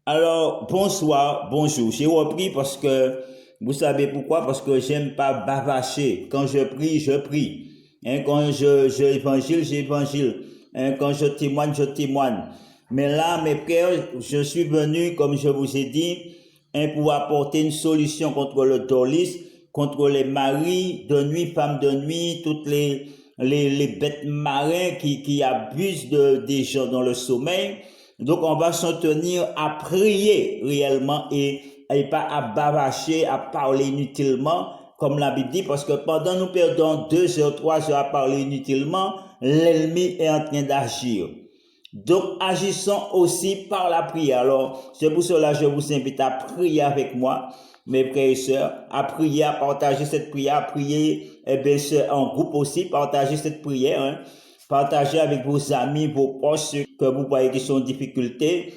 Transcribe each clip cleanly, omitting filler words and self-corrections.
Alors, bonsoir, bonjour. J'ai repris parce que, vous savez pourquoi? Parce que j'aime pas bavacher. Quand je prie, je prie. Hein, quand je évangile, j'évangile. Hein, quand je témoigne, je témoigne. Mais là, mes frères, je suis venu, comme je vous ai dit, hein, pour apporter une solution contre le dorlisme, contre les maris de nuit, femmes de nuit, toutes les bêtes marins qui abusent des gens dans le sommeil. Donc, on va s'en tenir à prier réellement et pas à bavacher, à parler inutilement, comme la Bible dit, parce que pendant nous perdons 2 heures, 3 heures à parler inutilement, l'ennemi est en train d'agir. Donc, agissons aussi par la prière. Alors, c'est pour cela que je vous invite à prier avec moi, mes frères et sœurs, à prier, à partager cette prière, à prier, en groupe aussi, partager cette prière, hein. Partagez avec vos amis, vos proches, ceux que vous voyez qui sont en difficulté.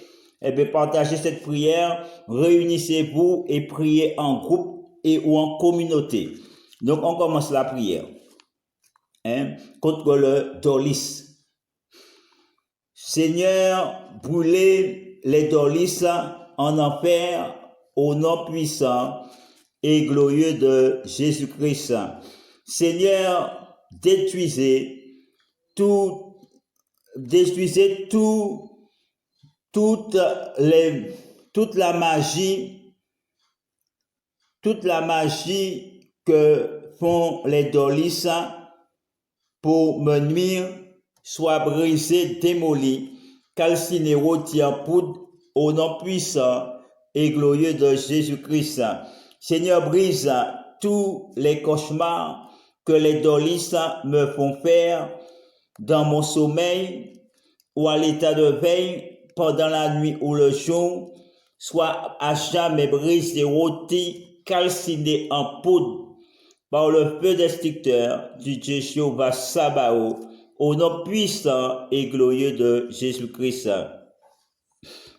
Partagez cette prière, réunissez-vous et priez en groupe ou en communauté. Donc, on commence la prière, hein, contre le dorlisme. Seigneur, brûlez les dorlistes en enfer au nom puissant et glorieux de Jésus-Christ. Seigneur, détruisez toute la magie, que font les dorlistes pour me nuire, soit brisée, démolie, calcinée, rôtie en poudre, au nom puissant et glorieux de Jésus-Christ. Seigneur, brise tous les cauchemars que les dorlistes me font faire dans mon sommeil ou à l'état de veille pendant la nuit ou le jour, soit à jamais brisé, rôti, calciné en poudre par le feu destructeur du Dieu Jéhovah Sabaoth, au nom puissant et glorieux de Jésus-Christ.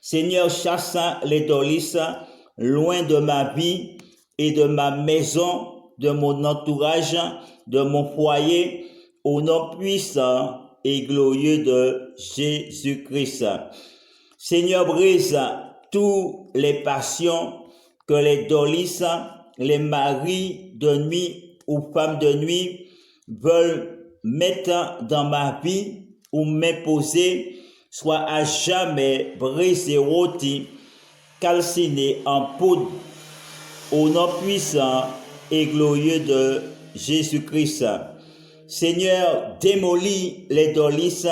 Seigneur, chasse les dorlistes loin de ma vie et de ma maison, de mon entourage, de mon foyer, au nom puissant et glorieux de Jésus-Christ. Seigneur, brise toutes les passions que les dorlistes, les maris de nuit ou femmes de nuit veulent mettre dans ma vie ou m'imposer, soit à jamais brisé, rôti, calciné en poudre, au nom puissant et glorieux de Jésus-Christ. Seigneur, démolis les dorlistes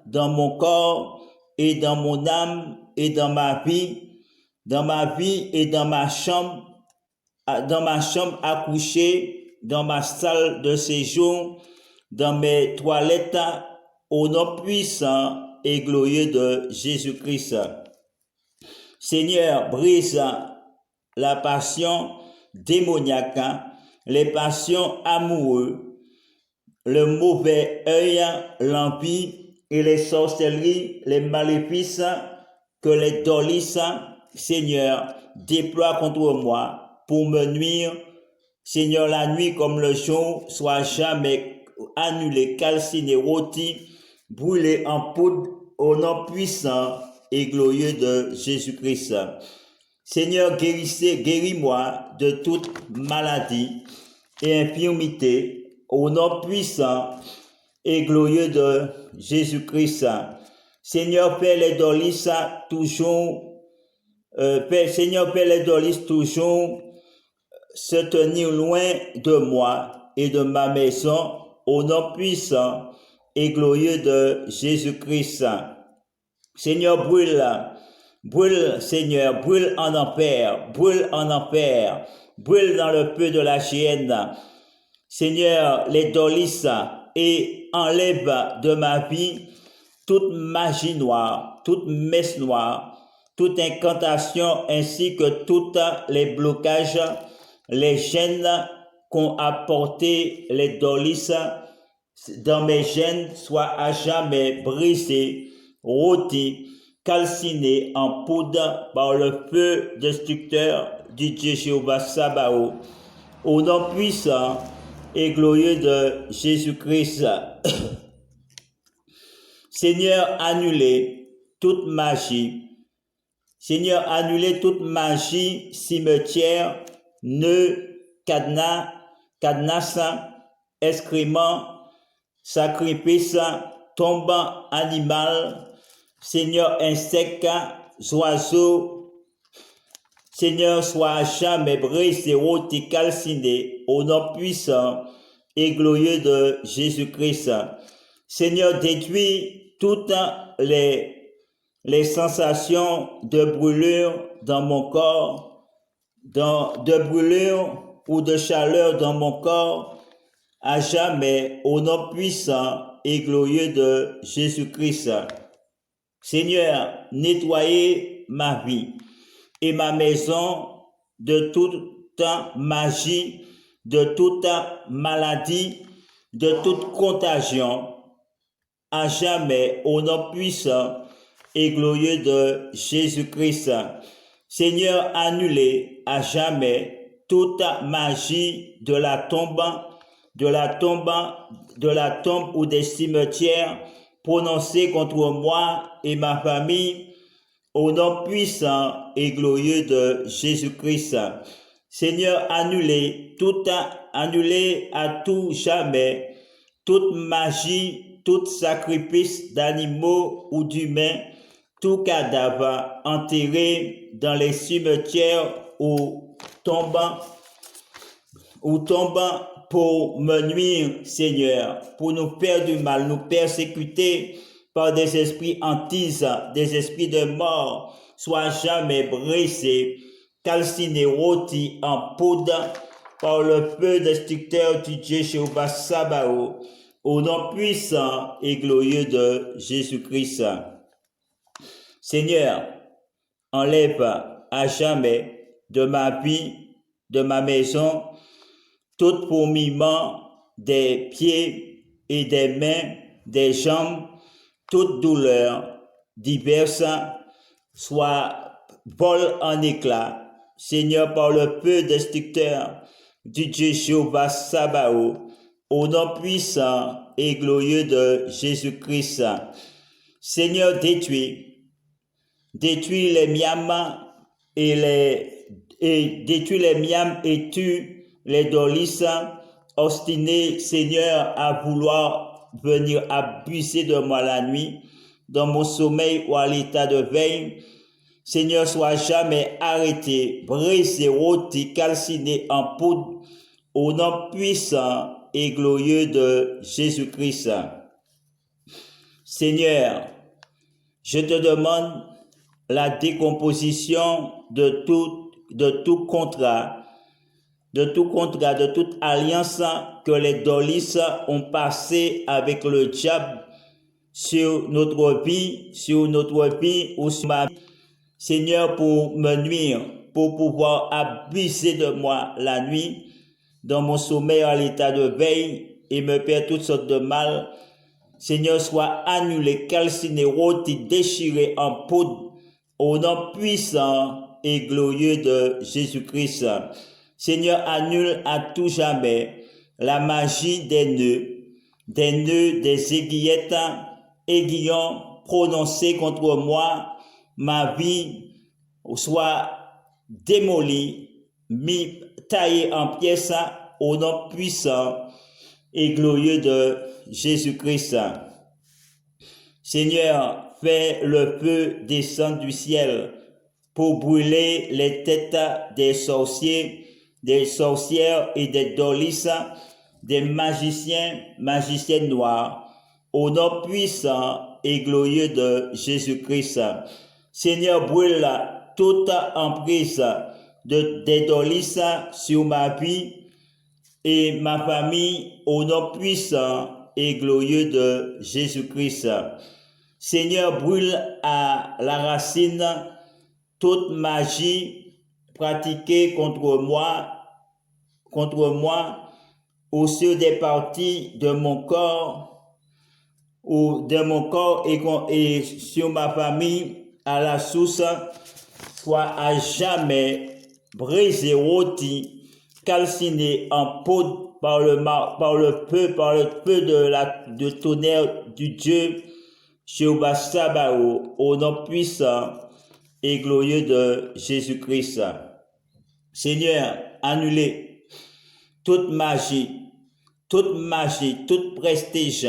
dans mon corps et dans mon âme et dans ma vie et dans ma chambre à coucher, dans ma salle de séjour, dans mes toilettes, au nom puissant et glorieux de Jésus-Christ. Seigneur, brise la passion démoniaque, les passions amoureuses, le mauvais œil, l'envie et les sorcelleries, les maléfices que les dorlistes, Seigneur, déploient contre moi pour me nuire. Seigneur, la nuit comme le jour, soit jamais annulé, calciné, rôti, brûlé en poudre, au nom puissant et glorieux de Jésus-Christ. Seigneur, guéris-moi de toute maladie et infirmité, au nom puissant et glorieux de Jésus-Christ. Seigneur, fais les dorlistes toujours, se tenir loin de moi et de ma maison, au nom puissant et glorieux de Jésus-Christ. Seigneur, Seigneur, brûle en enfer, brûle dans le feu de la géhenne. Seigneur, les dorlistes, et enlève de ma vie toute magie noire, toute messe noire, toute incantation ainsi que tous les blocages, les gènes qu'ont apporté les dorlistes dans mes gènes soient à jamais brisés, rôtis, calcinés en poudre par le feu destructeur du Dieu Jéhovah Sabaoth, au nom puissant et glorieux de Jésus-Christ. Seigneur, annulez toute magie, Seigneur, annulez toute magie, cimetière, nœud, cadenas, excréments, sacrifice, tombe animal, Seigneur, insectes, oiseaux, Seigneur, soit à jamais brisé, ôté, calciné, au nom puissant et glorieux de Jésus-Christ. Seigneur, détruis toutes les sensations de brûlure dans mon corps, de brûlure ou de chaleur dans mon corps, à jamais, au nom puissant et glorieux de Jésus-Christ. Seigneur, nettoyez ma vie et ma maison de toute magie, de toute maladie, de toute contagion, à jamais, au nom puissant et glorieux de Jésus-Christ. Seigneur, annulez à jamais toute magie de la tombe ou des cimetières prononcée contre moi et ma famille, au nom puissant et glorieux de Jésus-Christ. Seigneur, annulez à tout jamais toute magie, tout sacrifice d'animaux ou d'humains, tout cadavre enterré dans les cimetières ou tombant pour me nuire, Seigneur, pour nous faire du mal, nous persécuter par des esprits antises, des esprits de mort, soit jamais brisés, calcinés, rôtis en poudre par le feu destructeur du Dieu Jéhovah Sabaoth, au nom puissant et glorieux de Jésus-Christ. Seigneur, enlève à jamais de ma vie, de ma maison, tout fourmillement des pieds et des mains, des jambes, toute douleur diverse, soit vole en éclats, Seigneur, par le feu destructeur du Dieu Jéhovah Sabaoth, au nom puissant et glorieux de Jésus-Christ. Seigneur, détruis les miams et tue les dolis obstinés, Seigneur, à vouloir venir abuser de moi la nuit, dans mon sommeil ou à l'état de veille. Seigneur, sois jamais arrêté, brisé, rôti, calciné en poudre, au nom puissant et glorieux de Jésus-Christ. Seigneur, je te demande la décomposition de tout contrat, de toute alliance que les dolis ont passé avec le diable sur notre vie ou sur ma vie, Seigneur, pour me nuire, pour pouvoir abuser de moi la nuit, dans mon sommeil à l'état de veille et me faire toutes sortes de mal. Seigneur, soit annulé, calciné, rôti, déchiré en poudre, au nom puissant et glorieux de Jésus-Christ. Seigneur, annule à tout jamais la magie des nœuds, des aiguillons prononcés contre moi, ma vie soit démolie, taillée en pièces, au nom puissant et glorieux de Jésus-Christ. Seigneur, fais le feu descendre du ciel pour brûler les têtes des sorciers, des sorcières et des dolis, des magiciens noirs, au nom puissant et glorieux de Jésus-Christ. Seigneur, brûle toute emprise des dolis sur ma vie et ma famille, au nom puissant et glorieux de Jésus-Christ. Seigneur, brûle à la racine toute magie pratiquée contre moi ou sur des parties de mon corps et sur ma famille à la source, soit à jamais brisé, rôti, calciné en poudre par le feu de tonnerre du Dieu Jéhovah Sabaoth, au nom puissant et glorieux de Jésus-Christ. Seigneur, annulez toute magie, tout prestige,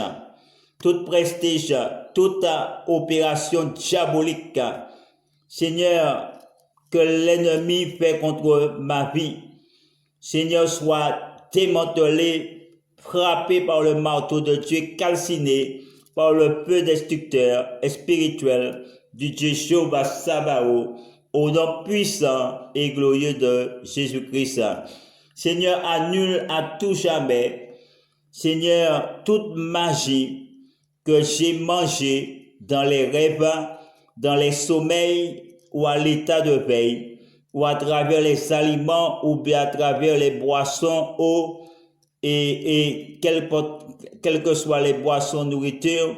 toute opération diabolique, Seigneur, que l'ennemi fait contre ma vie, Seigneur, soit démantelé, frappé par le marteau de Dieu, calciné par le feu destructeur et spirituel du Dieu Jéhovah Sabaoth, au nom puissant et glorieux de Jésus-Christ. Seigneur, annule à tout jamais, Seigneur, toute magie que j'ai mangée dans les rêves, dans les sommeils ou à l'état de veille, ou à travers les aliments ou bien à travers les boissons, eau et quelles que soient les boissons, nourriture,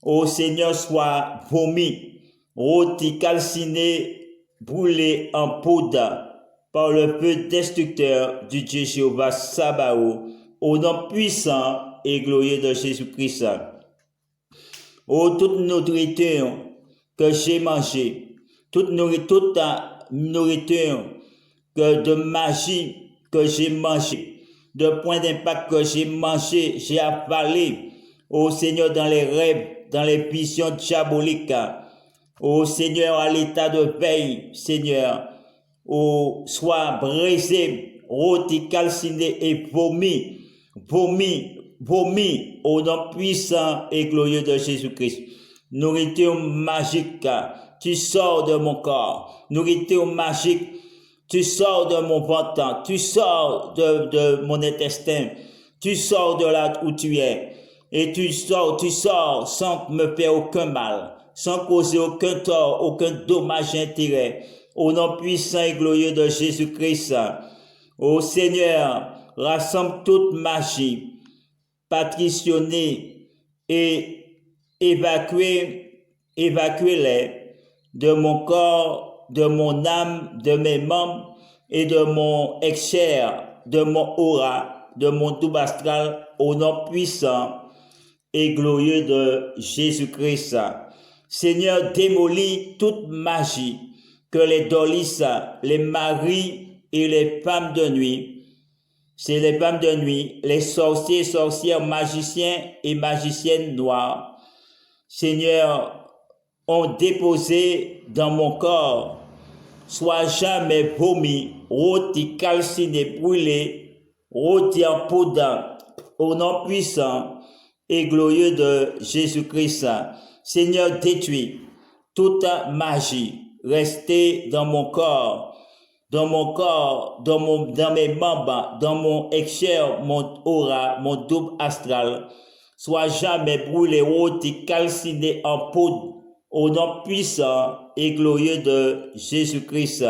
ô Seigneur, soit vomi, rôti, calciné, brûlé en poudre par le feu destructeur du Dieu Jéhovah Sabaoth, au nom puissant et glorieux de Jésus-Christ. Ô toute nourriture que j'ai mangée, toute nourriture que de magie que j'ai mangée, de points d'impact que j'ai mangé, j'ai avalé, ô Seigneur, dans les rêves, dans les visions diaboliques, ô Seigneur, à l'état de veille, Seigneur, ô soit brisé, rôti, calciné et vomi, au nom puissant et glorieux de Jésus-Christ. Nourriture magique, tu sors de mon corps. Nourriture magique, tu sors de mon ventre, tu sors de mon intestin, tu sors de là où tu es. Et tu sors sans me faire aucun mal, sans causer aucun tort, aucun dommage intérêt. Au nom puissant et glorieux de Jésus-Christ. Ô Seigneur, rassemble toute magie, patricionnée et évacuez-les de mon corps, de mon âme, de mes membres et de mon exchère, de mon aura, de mon double astral, au nom puissant et glorieux de Jésus-Christ. Seigneur, démolis toute magie que les dolisses, les maris et les femmes de nuit, c'est les femmes de nuit, les sorciers, sorcières, magiciens et magiciennes noires, Seigneur, ont déposé dans mon corps, soit jamais vomi, rôti, calciné, brûlé, rôti en poudre, au nom puissant et glorieux de Jésus-Christ. Seigneur, détruis toute magie restée dans mon corps, dans mes membres, dans mon exchère, mon aura, mon double astral, soit jamais brûlé, rôti, calciné en poudre, au nom puissant et glorieux de Jésus-Christ.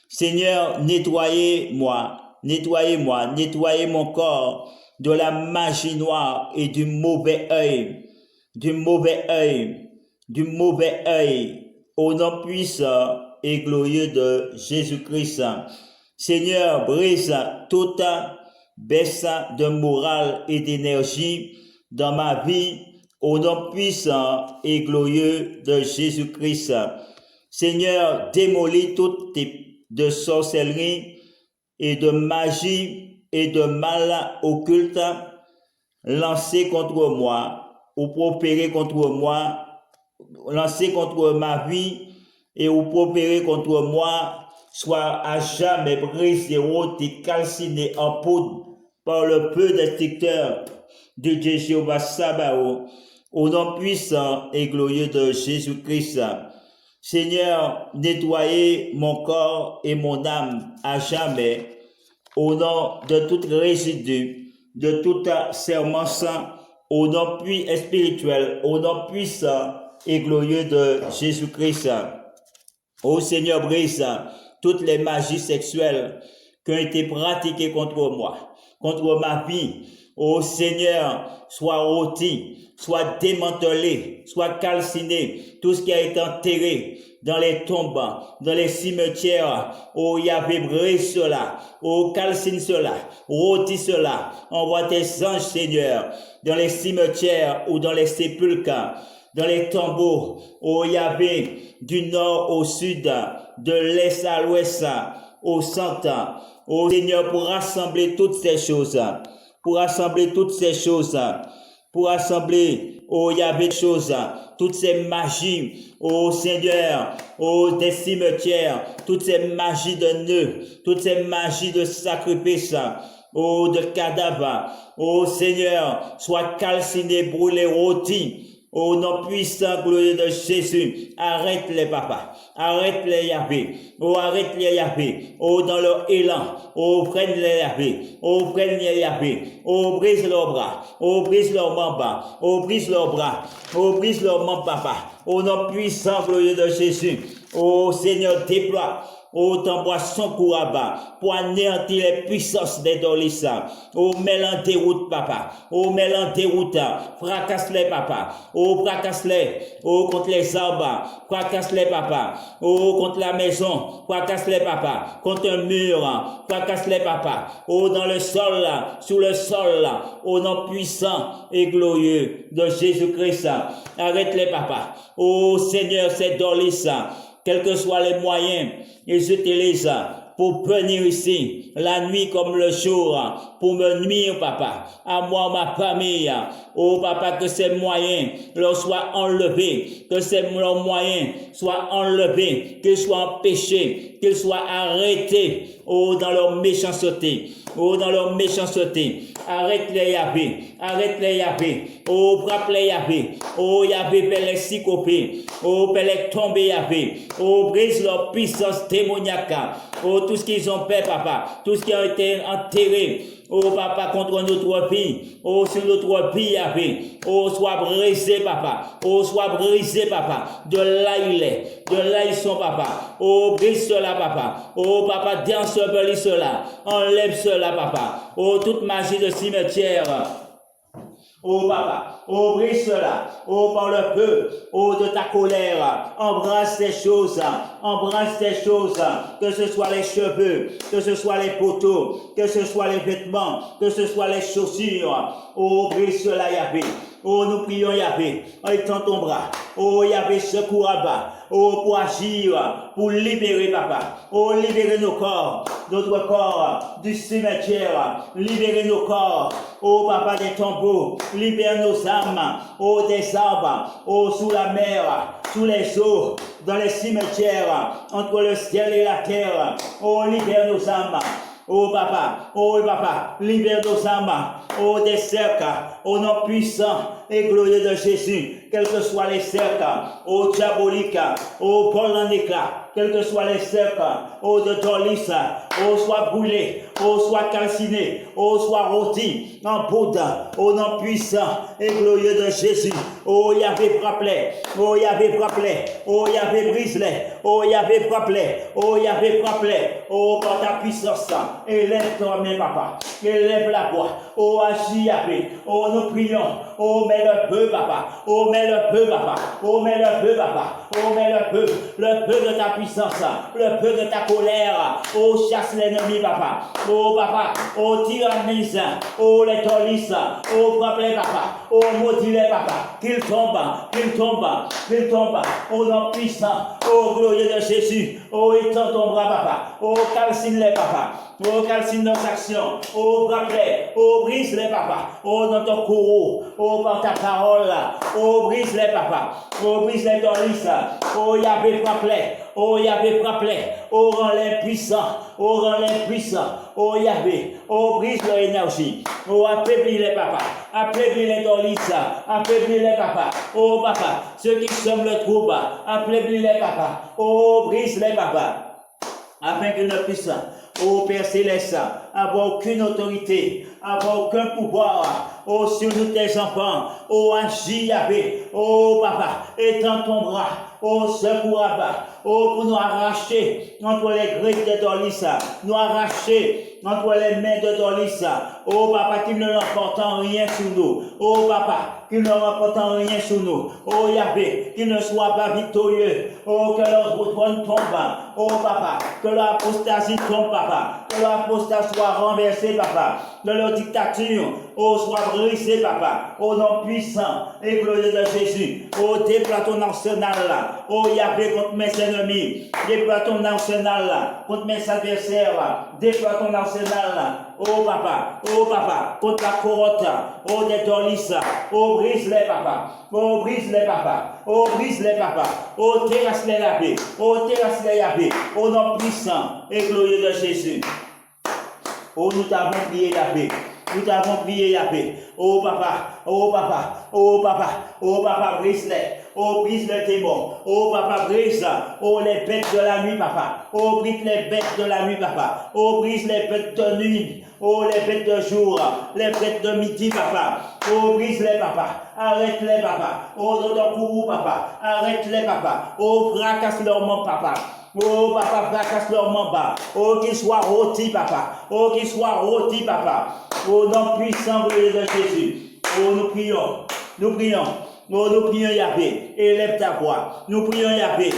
Seigneur, nettoyez-moi, nettoyez mon corps de la magie noire et du mauvais œil, au nom puissant et glorieux de Jésus-Christ. Seigneur, brise toute baisse de morale et d'énergie dans ma vie, au nom puissant et glorieux de Jésus-Christ. Seigneur, démolis tout type de sorcellerie et de magie et de mal occulte lancé contre moi ou proféré contre moi, lancé contre ma vie et ou proféré contre moi, soit à jamais brisé, rôti, calciné en poudre par le feu destructeur de Dieu Jéhovah Sabaoth, au nom puissant et glorieux de Jésus-Christ. Seigneur, nettoyez mon corps et mon âme à jamais, au nom de toute résidus, de tout serment saint, au nom spirituel, au nom puissant et glorieux de Jésus-Christ. Ô Seigneur, brise toutes les magies sexuelles qui ont été pratiquées contre moi, contre ma vie. Ô Seigneur, sois rôti, sois démantelé, sois calciné, tout ce qui a été enterré dans les tombes, dans les cimetières, ô Yahvé, brise cela, ô calcine cela, rôti cela, envoie tes anges, Seigneur, dans les cimetières ou dans les sépulcres, dans les tombeaux. Oh Yahvé, du nord au sud, de l'est à l'ouest, au centre. Oh Seigneur, pour rassembler toutes ces choses, pour rassembler toutes ces choses, pour rassembler, oh Yahvé, choses, toutes ces magies, oh Seigneur, oh des cimetières, toutes ces magies de nœuds, toutes ces magies de sacrifices, oh de cadavres, oh Seigneur, sois calciné, brûlé, rôti. Au nom puissant, glorieux de Jésus, arrête-les, papa. Arrête-les, Yahvé. Oh, arrête-les, Yahvé. Oh, dans leur élan. Oh, freine-les, Yahvé. Oh, freine-les, Yahvé. Oh, brise leurs bras. Oh, brise leurs membres. Oh, brise leurs bras. Oh, brise leurs membres, papa. Au nom puissant, glorieux de Jésus. Oh, Seigneur, déploie. Oh, t'envoie son couraba pour anéantir les puissances des Dolissa. Oh, mets en déroute, papa. Oh, mets en déroute. Fracasse-les, papa. Oh, fracasse-les. Oh, contre les arbres. Fracasse-les, papa. Oh, contre la maison. Fracasse-les, papa. Contre un mur. Fracasse-les, papa. Oh, dans le sol, sous le sol, au nom puissant et glorieux de Jésus-Christ. Arrête-les, papa. Oh, Seigneur, c'est Dolissa. Quels que soient les moyens, jetez-les pour venir ici, la nuit comme le jour, pour me nuire, papa, à moi, ma famille. Oh, papa, que ces moyens leur soient enlevés, que ces moyens soient enlevés, qu'ils soient empêchés, qu'ils soient arrêtés, oh, dans leur méchanceté. Oh, dans leur méchanceté. Arrête-les, Yahvé. Arrête-les, Yahvé. Oh, frappe-les, Yahvé. Oh, Yahvé, fais les sycopés. Oh, fais les tomber, Yahvé. Oh, brise leur puissance démoniaque. Oh, tout ce qu'ils ont fait, papa. Tout ce qui a été enterré. Oh, papa, contre notre vie. Oh, sur notre vie, Yahvé. Oh, sois brisé, papa. Oh, sois brisé, papa. De là il est. De là ils sont, papa. Oh, brise cela, papa. Oh, papa, désensevelis cela. Enlève cela, papa. Oh, toute magie de cimetière. Oh papa, oh brise cela, oh par le feu, oh de ta colère, embrasse ces choses, que ce soit les cheveux, que ce soit les poteaux, que ce soit les vêtements, que ce soit les chaussures, oh brise cela Yahvé. Oh, nous prions Yahvé, étends ton bras. Oh, Yahvé, secours à bas. Oh, pour agir, pour libérer, papa. Oh, libérer nos corps, notre corps du cimetière. Libérer nos corps. Oh, papa, des tombeaux. Libère nos âmes. Oh, des arbres. Oh, sous la mer, sous les eaux, dans les cimetières, entre le ciel et la terre. Oh, libère nos âmes. Oh papa, libère nos âmes, oh des cercles, au nom puissant et glorieux de Jésus, quels que soient les cercles, oh diaboliques, oh vol en éclat, quels que soient les cercles, oh de Dolis, oh soit brûlé, oh soit calciné, oh soit rôti en poudre, au nom puissant et glorieux de Jésus, oh Yahvé frappe-les, oh Yahvé frappe-les, oh Yahvé brise-les, oh Yahvé frappe-les, oh Yahvé frappe-les, oh par ta puissance. Élève toi main, papa. Élève la voix. Oh, agis, Yahvé. Oh, nous prions. Oh, mets le feu, papa. Oh, mets le feu, papa. Oh, mets le feu, papa. Oh, mets le feu de ta puissance. Le feu de ta colère. Oh, chasse l'ennemi, papa. Oh, papa. Oh, tyrannise. Oh, les tolisses. Oh, frappe-les, papa. Oh, maudis-les, papa. Qu'ils tombent. Qu'ils tombent. Qu'ils tombent. Oh, nom puissant. Oh, glorieux de Jésus. Oh, étends ton bras, papa. Oh, calcine-les, papa. Oh, calcine nos actions. Oh, frappe-les. Oh, brise-les, papa. Oh, dans ton courroux. Oh, par ta parole. Oh, brise-les, papa. Oh, brise-les, ton lys. Oh, Yahvé, frappe-les. Oh, Yahvé, frappe-les. Oh, rends-les puissants. Oh, rends-les puissants. Oh, Yahvé. Oh, brise leur énergie. Oh, affaiblis-les, papa. Affaiblis-les, ton lys. Affaiblis-les, papa. Oh, papa. Ceux qui sèment le trouble. Affaiblis-les, papa. Oh, brise-les, papa. Afin qu'ils ne puissent, ô Père Céleste, avoir aucune autorité, avoir aucun pouvoir, ô sur nous tes enfants, ô agis Yahvé, ô papa, étends ton bras, ô secours à bas, ô pour nous arracher entre les griffes de Dolis, nous arracher entre les mains de Dolis, ô papa, qu'il ne l'emporte rien sur nous, ô papa, qu'il ne remporte rien sur nous, ô Yahvé, qu'il ne soit pas victorieux, ô que leur trône tombe, ô papa, que l'apostasie tombe, papa, que l'apostasie soit renversée, papa, de leur dictature. Oh, sois brisé, papa. Au nom puissant et glorieux de Jésus. Oh, déploie ton arsenal là. Oh, Yahvé contre mes ennemis. Déploie ton arsenal là. Contre mes adversaires là. Déploie ton arsenal là. Oh, papa, contre la corotte. Oh, des dolis. Oh, brise-les, papa. Oh, brise-les, papa. Oh, brise-les, papa. Oh, terrasse-les, Yahvé. Oh, terrasse-les, Yahvé. Au nom puissant et glorieux de Jésus. Oh, nous t'avons prié, Yahvé. Nous t'avons prié, Yahvé. Oh, papa, oh, papa, oh, papa, oh, papa, brise-les. Oh, brise le démon. Oh, papa, brise. Oh, les bêtes de la nuit, papa. Oh, brise les bêtes de la nuit, papa. Oh, brise les bêtes de nuit. Oh, les bêtes de jour. Les bêtes de midi, papa. Oh, brise-les, papa. Arrête-les, papa. Oh, dans ton courroux, papa. Arrête-les, papa. Oh, fracasse leur main, papa. Oh, papa, fracasse leur membre. Oh, qu'ils soient rôtis, papa. Oh, qu'ils soient rôtis, papa. Oh, nom puissant de Jésus. Oh, nous prions. Nous prions. Oh, nous prions, Yahvé. Élève ta voix. Nous prions, Yahvé.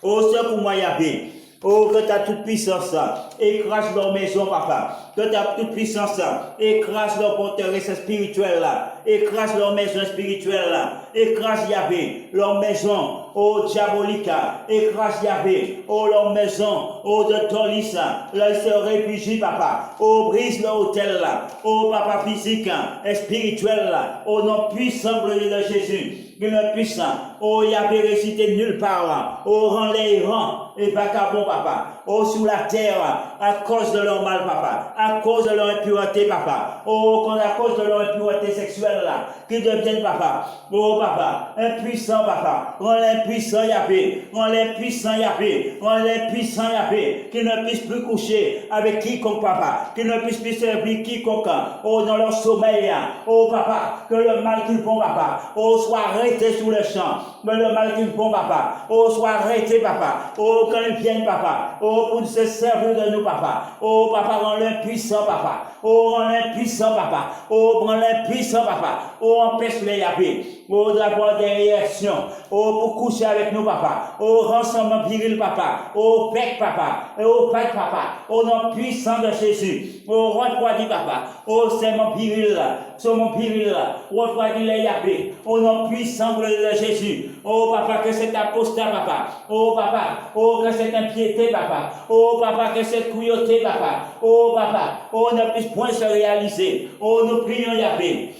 Oh, secours moi, Yahvé. Oh, que ta toute puissance écrase leur maison, papa. Que ta toute puissance écrase leur forteresse spirituelle là. Écrase leur maison spirituelle là. Écrase Yahvé, leur maison, oh diabolique. Écrase Yahvé, oh leur maison, oh de Tolis. Là, ils se réfugient, papa. Oh, brise leur hôtel là. Oh, papa physique et spirituel là. Oh, nom puissant de Jésus. Une puissant. Oh, Yahvé récité nulle part là. Oh, rend les errants et vagabonds, papa. Oh, sur la terre, à cause de leur mal, papa. À cause de leur impureté, papa. Oh, à cause de leur impureté sexuelle, là. Qu'ils deviennent, papa. Oh, papa. Impuissant, papa. Rends-les puissants, Yahvé. Rends-les puissants, Yahvé. Rends-les puissants, Yahvé. Qu'ils ne puissent plus coucher avec quiconque, papa. Qu'ils ne puissent plus servir quiconque. Oh, dans leur sommeil. Oh, papa. Que le mal qu'ils font, papa. Oh, soit arrêté sous le champ. Que le mal qu'ils font, papa. Oh, soit arrêté, papa. Oh, quand ils viennent, papa. Oh, pour se servir de nous, papa. Oh, papa, rends-les puissants, papa. Oh, rends-les puissants, papa. Oh, rends-les puissants, papa. Oh, empêche-les, Yahvé. Oh, d'avoir des réactions. Oh, pour coucher avec nous, papa. Oh, renseignement viril, papa. Oh, pec, papa. Oh, pec, papa. Oh, nom puissant de Jésus. Oh, refroidis, papa. Oh, c'est mon viril, c'est mon viril. Refroidis les Yahvé. Oh, nom puissant de Jésus. Oh, papa, que c'est apostat, papa. Oh, papa. Oh, que c'est impiété, papa. Oh, papa, que c'est cruauté, papa. Oh, papa. Oh, ne puisse point se réaliser. Oh, nous prions, Yahvé.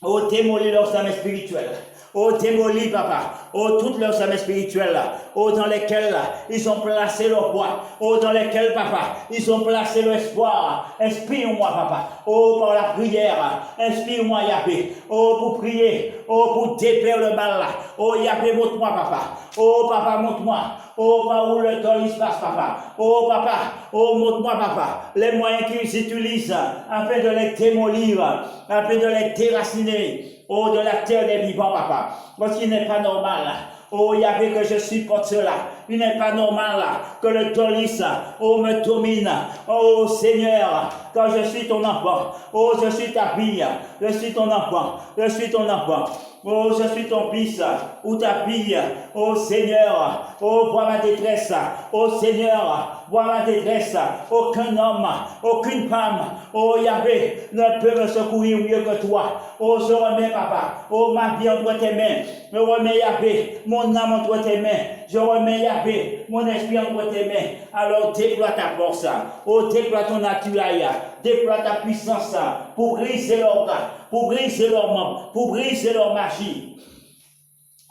Oh, démolis leurs âmes spirituelles. Oh, démolis, papa. Oh, toutes leurs âmes spirituelles là. Oh, dans lesquelles là, ils ont placé leur foi. Oh, dans lesquelles, papa, ils ont placé leur espoir. Inspire-moi, papa. Oh, par la prière. Inspire-moi, Yahvé. Oh, pour prier. Oh, pour défaire le mal là. Oh, Yahvé, montre-moi, papa. Oh, papa, montre-moi. Oh, par où le temps il se passe, papa. Oh, papa. Oh, montre-moi, papa. Les moyens qu'ils utilisent afin de les démolir, afin de les déraciner. Oh, de la terre des vivants, papa. Parce qu'il n'est pas normal. Oh, Yahvé, que je supporte cela. Il n'est pas normal que le tolis, oh, me domine. Oh, Seigneur, quand je suis ton enfant. Oh, je suis ta fille. Je suis ton enfant. Je suis ton enfant. Oh, je suis ton fils ou ta fille. Oh, Seigneur, oh, vois ma détresse. Oh, Seigneur, vois ma détresse. Aucun homme, aucune femme, oh, Yahvé, ne peut me secourir mieux que toi. Oh, je remets, papa. Oh, ma vie entre tes mains. Je remets, Yahvé, mon âme entre tes mains. Je remets, Yahvé, mon esprit entre tes mains. Alors, déploie ta force. Oh, déploie ton attirail. Déploie ta puissance pour briser leurs bras, pour briser leurs membres, pour briser leur magie.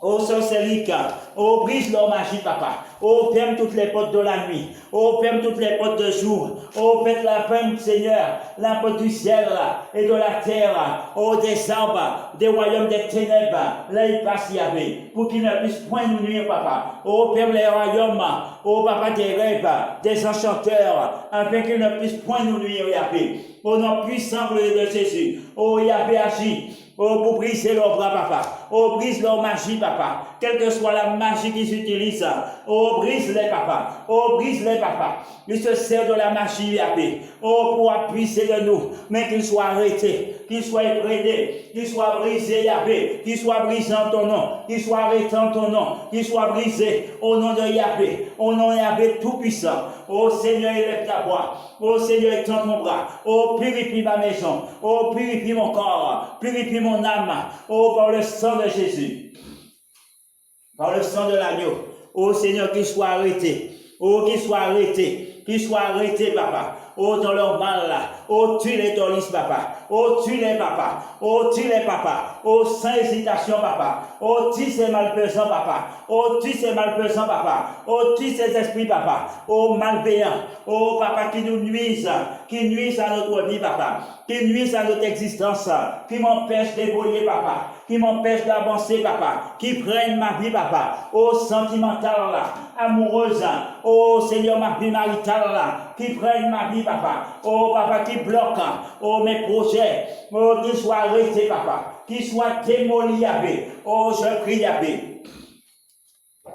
Oh, sorcellique, oh, brise leur magie, papa. Oh, ferme toutes les portes de la nuit. Oh, ferme toutes les portes de jour. Oh, faites la fin, Seigneur, la porte du ciel et de la terre. Oh, des arbres, des royaumes des ténèbres. Là, il passe, Yahvé, pour qu'ils ne puissent point nous nuire, papa. Oh, ferme les royaumes, oh, papa, des rêves, des enchanteurs, afin qu'ils ne puissent point nous nuire, Yahvé. Au nom puissant de Jésus. Oh, Yahvé, agit. Oh, pour briser leurs bras, papa. Oh, brise leur magie, papa. Quelle que soit la magie qu'ils utilisent. Oh, brise-les, papa. Oh, brise-les, papa. Ils se servent de la magie, Yahvé. Oh, pour appuyer de nous. Mais qu'ils soient arrêtés. Qu'ils soient ébranlés. Qu'ils soient brisés, Yahvé. Qu'ils soient brisés en ton nom. Qu'ils soient arrêtés en ton nom. Qu'ils soient brisés au nom de Yahvé. Au nom de Yahvé Tout-Puissant. Oh, Seigneur, élève ta voix. Oh, Seigneur, étends ton bras. Oh, purifie ma maison. Oh, purifie mon corps. Purifie mon âme. Oh, par le sang de Jésus. Par le sang de l'agneau. Oh, Seigneur, qu'ils soient arrêtés. Oh, qu'ils soient arrêtés. Qu'ils soient arrêtés, papa. Oh, dans leur mal là. Oh, tue-les, Dolis, papa. Oh, tue-les, papa. Oh, tue-les, papa. Oh, sans hésitation, papa. Oh, tue ces malfaisants, papa. Oh, tue ces malfaisants, papa. Oh, tue ces esprits, papa. Oh, malveillants. Oh, papa, qui nous nuisent à notre vie, papa. Qui nuisent à notre existence. Qui m'empêchent d'évoluer, papa. Qui m'empêchent d'avancer, papa. Qui prennent ma vie, papa. Oh, sentimentale là. Amoureuse. Oh, Seigneur, ma vie maritale là. Qui prennent ma vie, papa. Oh, papa, qui bloquent. Oh, mes projets. Oh, qu'ils soient arrêtés, papa. Qu'ils soient démolis, Yahvé. Oh, je prie, Yahvé.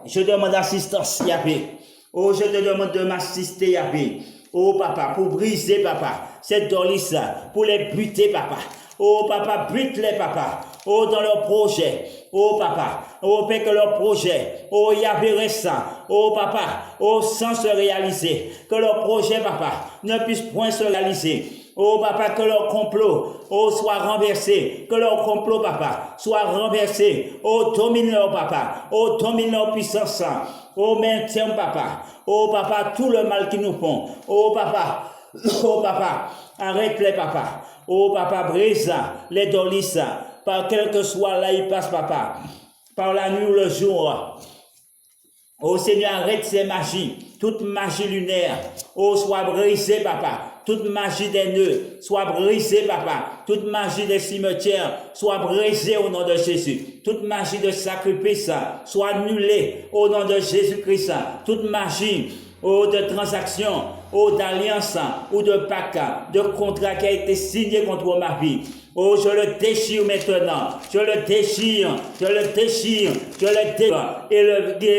Je demande assistance, Yahvé. Oh, je te demande de m'assister, Yahvé. Oh, papa, pour briser, papa, cette Dolis, pour les buter, papa. Oh, papa, bute-les, papa. Oh, dans leurs projets. Oh, papa. Oh, fait que leurs projets. Oh, Yahvé récent. Oh, papa. Oh, sans se réaliser. Que leurs projets, papa, ne puissent point se réaliser. Oh, papa, que leur complot, oh, soit renversé. Que leur complot, papa, soit renversé. Oh, domine leur, papa. Oh, domine leur puissance. Oh, maintiens, papa. Oh, papa, tout le mal qu'ils nous font. Oh, papa. Oh, papa. Arrête-les, papa. Oh, papa, brise les Dolis. Par quel que soit là, il passe, papa. Par la nuit ou le jour. Oh, Seigneur, arrête ces magies. Toute magie lunaire. Oh, soit brisée, papa. Toute magie des nœuds, soit brisée, papa. Toute magie des cimetières, soit brisée au nom de Jésus. Toute magie de sacrifice, soit annulée au nom de Jésus-Christ. Toute magie, oh, de transaction, oh, d'alliance, ou de pacte, de contrat qui a été signé contre ma vie. Oh, je le déchire maintenant. Je le déchire. Je le déchire. Je le déchire. Et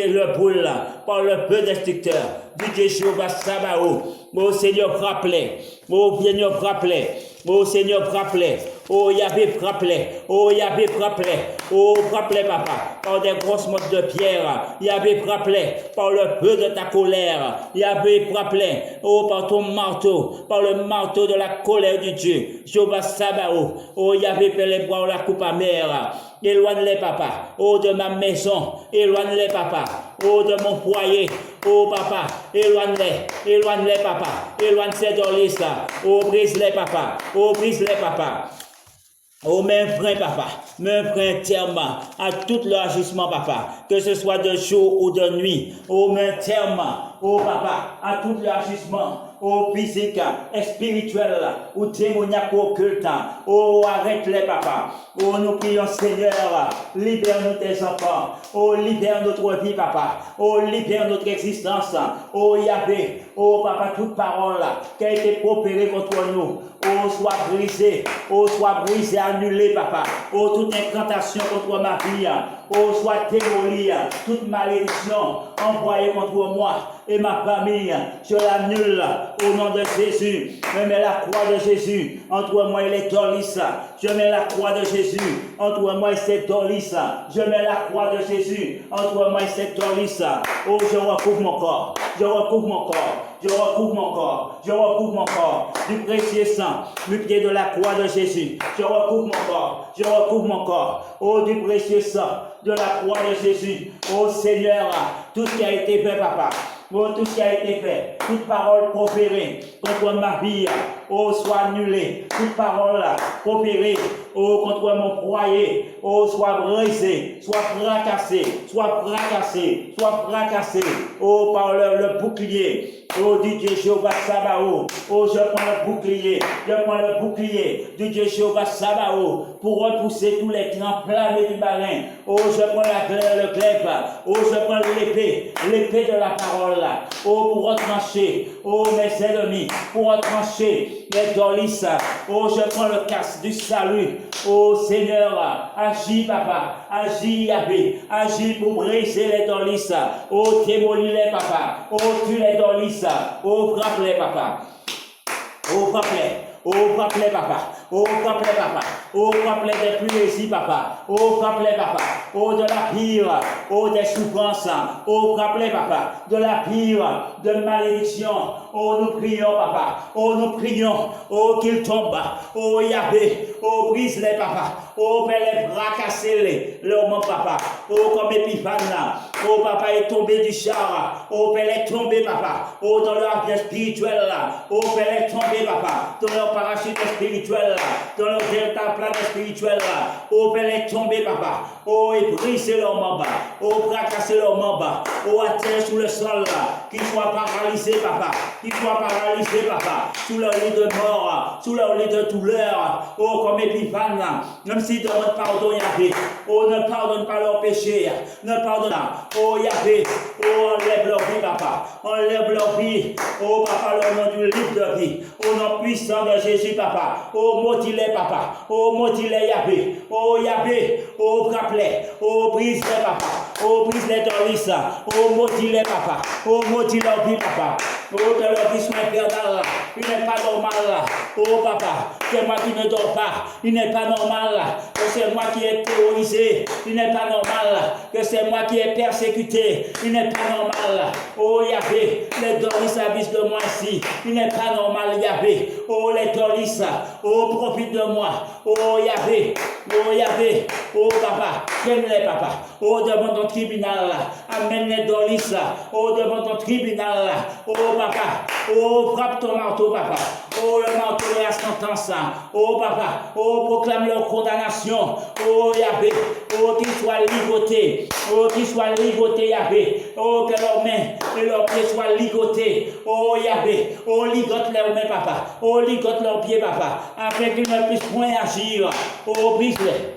le brûle par le feu destructeur du Dieu Jéhovah Sabaoth. Oh, Seigneur, frappe-les. Oh, Seigneur, frappe-les. Oh, Seigneur, frappe-les. Oh, Yahvé, frappe-les. Oh, Yahvé, frappe-les. Oh, frappe-les, papa. Par des grosses mottes de pierre. Yahvé, frappe-les. Par le feu de ta colère. Yahvé, frappe-les. Oh, par ton marteau. Par le marteau de la colère du Dieu. Jéhovah Sabaoth. Oh, Yahvé, fais-les boire la coupe amère. Éloigne-les, papa. Oh, de ma maison. Éloigne-les, papa. Oh, de mon foyer. Oh, papa. Éloigne-les. Éloigne-les, papa. Éloigne ces Dolis là. Oh, brise-les, papa. Oh, brise-les, papa. Oh, mets frein, papa. Mets frein terme à tout leur agissement, papa. Que ce soit de jour ou de nuit. Oh, mets terme. Oh, papa. À tout leur agissement. Oh, physique, spirituel, ou démoniaque, occulte. Oh, arrête-les, papa. Oh, nous prions, Seigneur. Libère-nous tes enfants. Oh, libère notre vie, papa. Oh, libère notre existence. Oh, Yahvé. Oh, papa, toute parole qui a été propérée contre nous. Oh, soit brisée. Oh, soit brisée, annulée, papa. Oh, toute incantation contre ma vie. Oh, soit démolie. Toute malédiction envoyée contre moi et ma famille. Je l'annule au nom de Jésus. Je mets la croix de Jésus entre moi et les Dolis. Je mets la croix de Jésus entre moi et ces Dolis. Je mets la croix de Jésus entre moi et ces Dolis. Oh, je recouvre mon corps. Je recouvre mon corps. Je recouvre mon corps. Je recouvre mon corps du précieux sang, du pied de la croix de Jésus. Je recouvre mon corps. Je recouvre mon corps. Oh, du précieux sang de la croix de Jésus. Oh, Seigneur, tout ce qui a été fait, papa. Oh, tout ce qui a été fait, toute parole proférée contre ma vie, oh, soit annulée. Toute parole proférée, oh, contre mon foyer, oh, soit brisée, soit fracassée, soit fracassée, soit fracassée, oh, par le bouclier. Oh, du Dieu Jéhovah Sabaoth. Oh, je prends le bouclier. Je prends le bouclier du Dieu Jéhovah Sabaoth pour repousser tous les grands flammés du marin. Oh, je prends le glaive. Oh, je prends l'épée de la parole. Oh, pour retrancher. Oh, mes ennemis. Pour retrancher les Dolis. Oh, je prends le casque du salut. Oh Seigneur, agis, papa. Agis, Yahvé. Agis pour briser les dolis. Oh, démolis-les, papa. Oh, tue les dolis. Oh, frappe-les, papa. Oh, frappe-les. Oh, frappe-les, papa. Oh, frappe-les, papa. Oh, frappe-les des plaiesirs, papa. Oh, frappe-les, papa. Oh, de la pire. Oh, des souffrances. Oh, frappe-les, papa. De la pire. De malédiction. Oh, nous prions, papa. Oh, nous prions. Oh, qu'ils tombent. Oh, Yahvé. Oh, brise-les, papa. Oh, fais les bras casser leur mon papa. Oh, comme Épiphane là. Oh, papa est tombé du char. Oh, fais les tomber, papa. Oh, dans leur vie spirituelle là. Oh, fais les tomber, papa. Dans leur parachute spirituel là. Dans leur delta plane spirituel là. Oh, fais les tomber, papa. Oh, et briser leurs membres. Oh, fracasser leurs membres. Oh, à terre sous le sol là. Qu'ils soient paralysés, papa. Qu'ils soient paralysés, papa. Sous leur lit de mort. Sous leur lit de douleur. Oh, comme Épiphane là. Même s'ils demandent pardon, Yahvé. Oh, ne pardonne pas leurs péchés. Ne pardonne pas. Oh, Yahvé. Oh, enlève leur vie, papa. Enlève leur vie. Oh, papa, le nom du livre de vie. Au nom puissant de Jésus, papa. Oh, maudis-les, papa. Oh, maudis-les, Yahvé. Oh, Yahvé. Oh, frappe-les. Oh, brise-les, papa. Oh, brise-les dans l'issa. Oh, maudis-les, papa. Oh, maudis leur vie, papa. Oh, que leur vie soit infernale. Il n'est pas normal. Oh, papa. C'est moi qui ne dors pas. Il n'est pas normal. Que c'est moi qui ai terrorisé. Il n'est pas normal. Que c'est moi qui ai persécuté. Il n'est pas normal. Oh, Yahvé. Les dolis abusent de moi ici. Il n'est pas normal, Yahvé. Oh, les dolis. Oh, profite de moi. Oh, Yahvé. Oh, Yahvé. Oh, papa. Prends-les, papa. Oh, devant ton tribunal. Amène les dolis. Oh, devant ton tribunal. Oh, papa. Oh, frappe ton marteau, papa. Oh, le marteau de la sentence. Oh, papa. Oh, proclame leur condamnation. Oh, Yahvé. Oh, qu'ils soient ligotés. Oh, qu'ils soient ligotés, Yahvé. Oh, que leurs mains et leurs pieds soient ligotés. Oh, Yahvé. Oh, ligote leurs mains, papa. Oh, ligote leurs pieds, papa. Afin qu'ils ne puissent point agir. Oh, brise-les.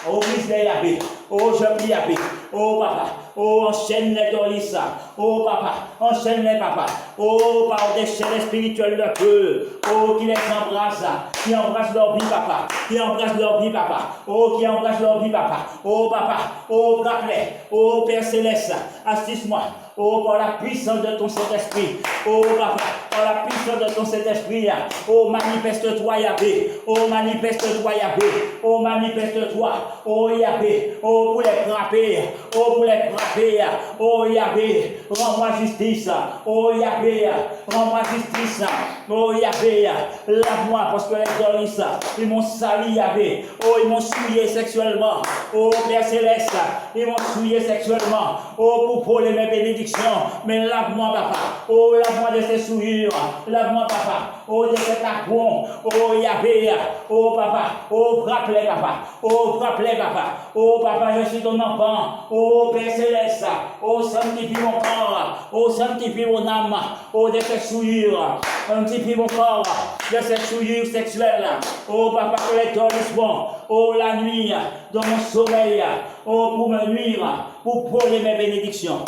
Oh, brise-les, Yahvé. Oh, je prie, Yahvé. Oh, papa. Oh, enchaîne les dolis. Oh, papa. Enchaîne les, papa. Oh, par des chaînes spirituelles de feu. Oh, qui les embrasse. Qui embrasse leur vie, papa. Qui embrasse leur vie, papa. Oh, qui embrasse leur vie, papa. Oh, papa. Oh, frappe-les. Oh, Père Céleste. Assiste-moi. Oh, par la puissance de ton Saint-Esprit. Oh, papa. Par la puissance de ton Saint-Esprit. Oh, manifeste-toi, Yahvé. Oh, manifeste-toi, Yahvé. Oh, manifeste-toi. Oh, Yahvé. Oh, pour les frapper. Oh, pour les frapper. Oh, Yahvé. Rends-moi justice. Oh, Yahvé. Rends-moi justice. Oh, Yahvé. Lave-moi parce que les dolis, ils m'ont sali, Yahvé. Oh, ils m'ont souillé sexuellement. Oh, Père Céleste. Ils m'ont souillé sexuellement. Oh, pour voler mes bénédictions. Mais lave-moi, papa. Oh, lave-moi de ces souillures. Lave-moi, papa. Oh, de cet accron. Oh, Yahvé. Oh, papa. Oh, frappe-les, papa. Oh, frappe-les, papa. Oh, papa, je suis ton enfant. Oh, Père Céleste. Oh, sanctifie mon corps. Oh, sanctifie mon âme. Oh, de ces souillures. Sanctifie mon corps. De ces souillures sexuelles. Oh, papa, que les dolis vont. Oh, la nuit. Dans mon sommeil. Oh, pour me nuire. Pour voler mes bénédictions.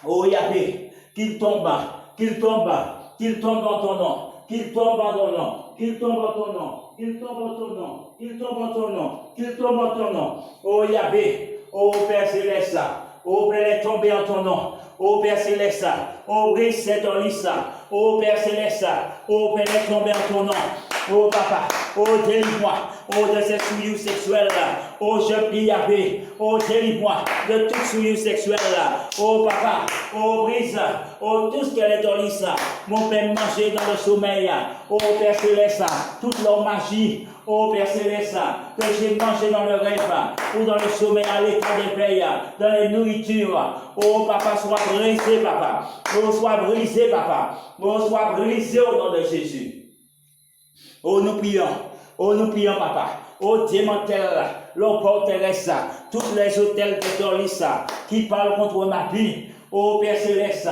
Oh, Yahvé, qu'il tombe, qu'il tombe, qu'il tombe en ton nom, qu'il tombe en ton nom, qu'il tombe en ton nom, qu'il tombe en ton nom, qu'il tombe en ton nom, qu'il tombe en ton nom. Oh, Yahvé, oh, Père Céleste, oh, Père, tomber en ton nom. Oh, Père Céleste, oh, brise cette lisse. Oh, Père Céleste, oh, Père, tomber en ton nom. Oh, papa, oh, délivre-moi, oh, de cette souillure sexuelle. Oh, je prie, Yahvé, oh, délivre-moi de toute souillure sexuelle. Oh, papa, oh, brise, oh, tout ce qu'elle est dans l'issa. Mon Père, manger dans le sommeil. Oh, Père Céleste, toute leur magie. Oh, Père Céleste, que j'ai mangé dans le rêve, ou dans le sommeil, à l'état des veilles, dans les nourritures. Oh, papa, sois brisé, papa. Oh, sois brisé, papa. Oh, sois brisé au nom de Jésus. Oh, nous prions, papa. Oh, démantèle leur forteresse, tous les hôtels de Dolis qui parlent contre ma vie. Oh, Père Céleste,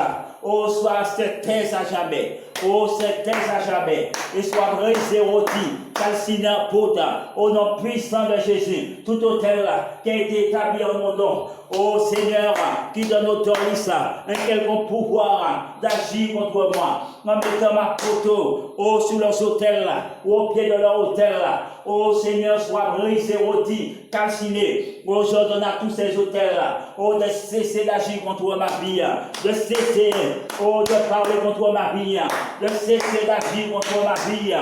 Oh, soit taise à jamais. Oh, c'est taise à jamais. Et soit brisé, rôti, calciné en poudre. Au nom puissant de Jésus. Tout hôtel là, qui a été établi en mon nom. Oh Seigneur, qui donne autorise un quelconque pouvoir d'agir contre moi. En mettant ma photo, oh, sur leurs hôtels là, ou au pied de leur hôtel là. Oh Seigneur, soit brisé, rôti, calciné. Oh, j'ordonne à tous ces hôtels là, oh, de cesser d'agir contre ma vie, de cesser, oh, de parler contre ma vie, de cesser d'agir contre ma vie.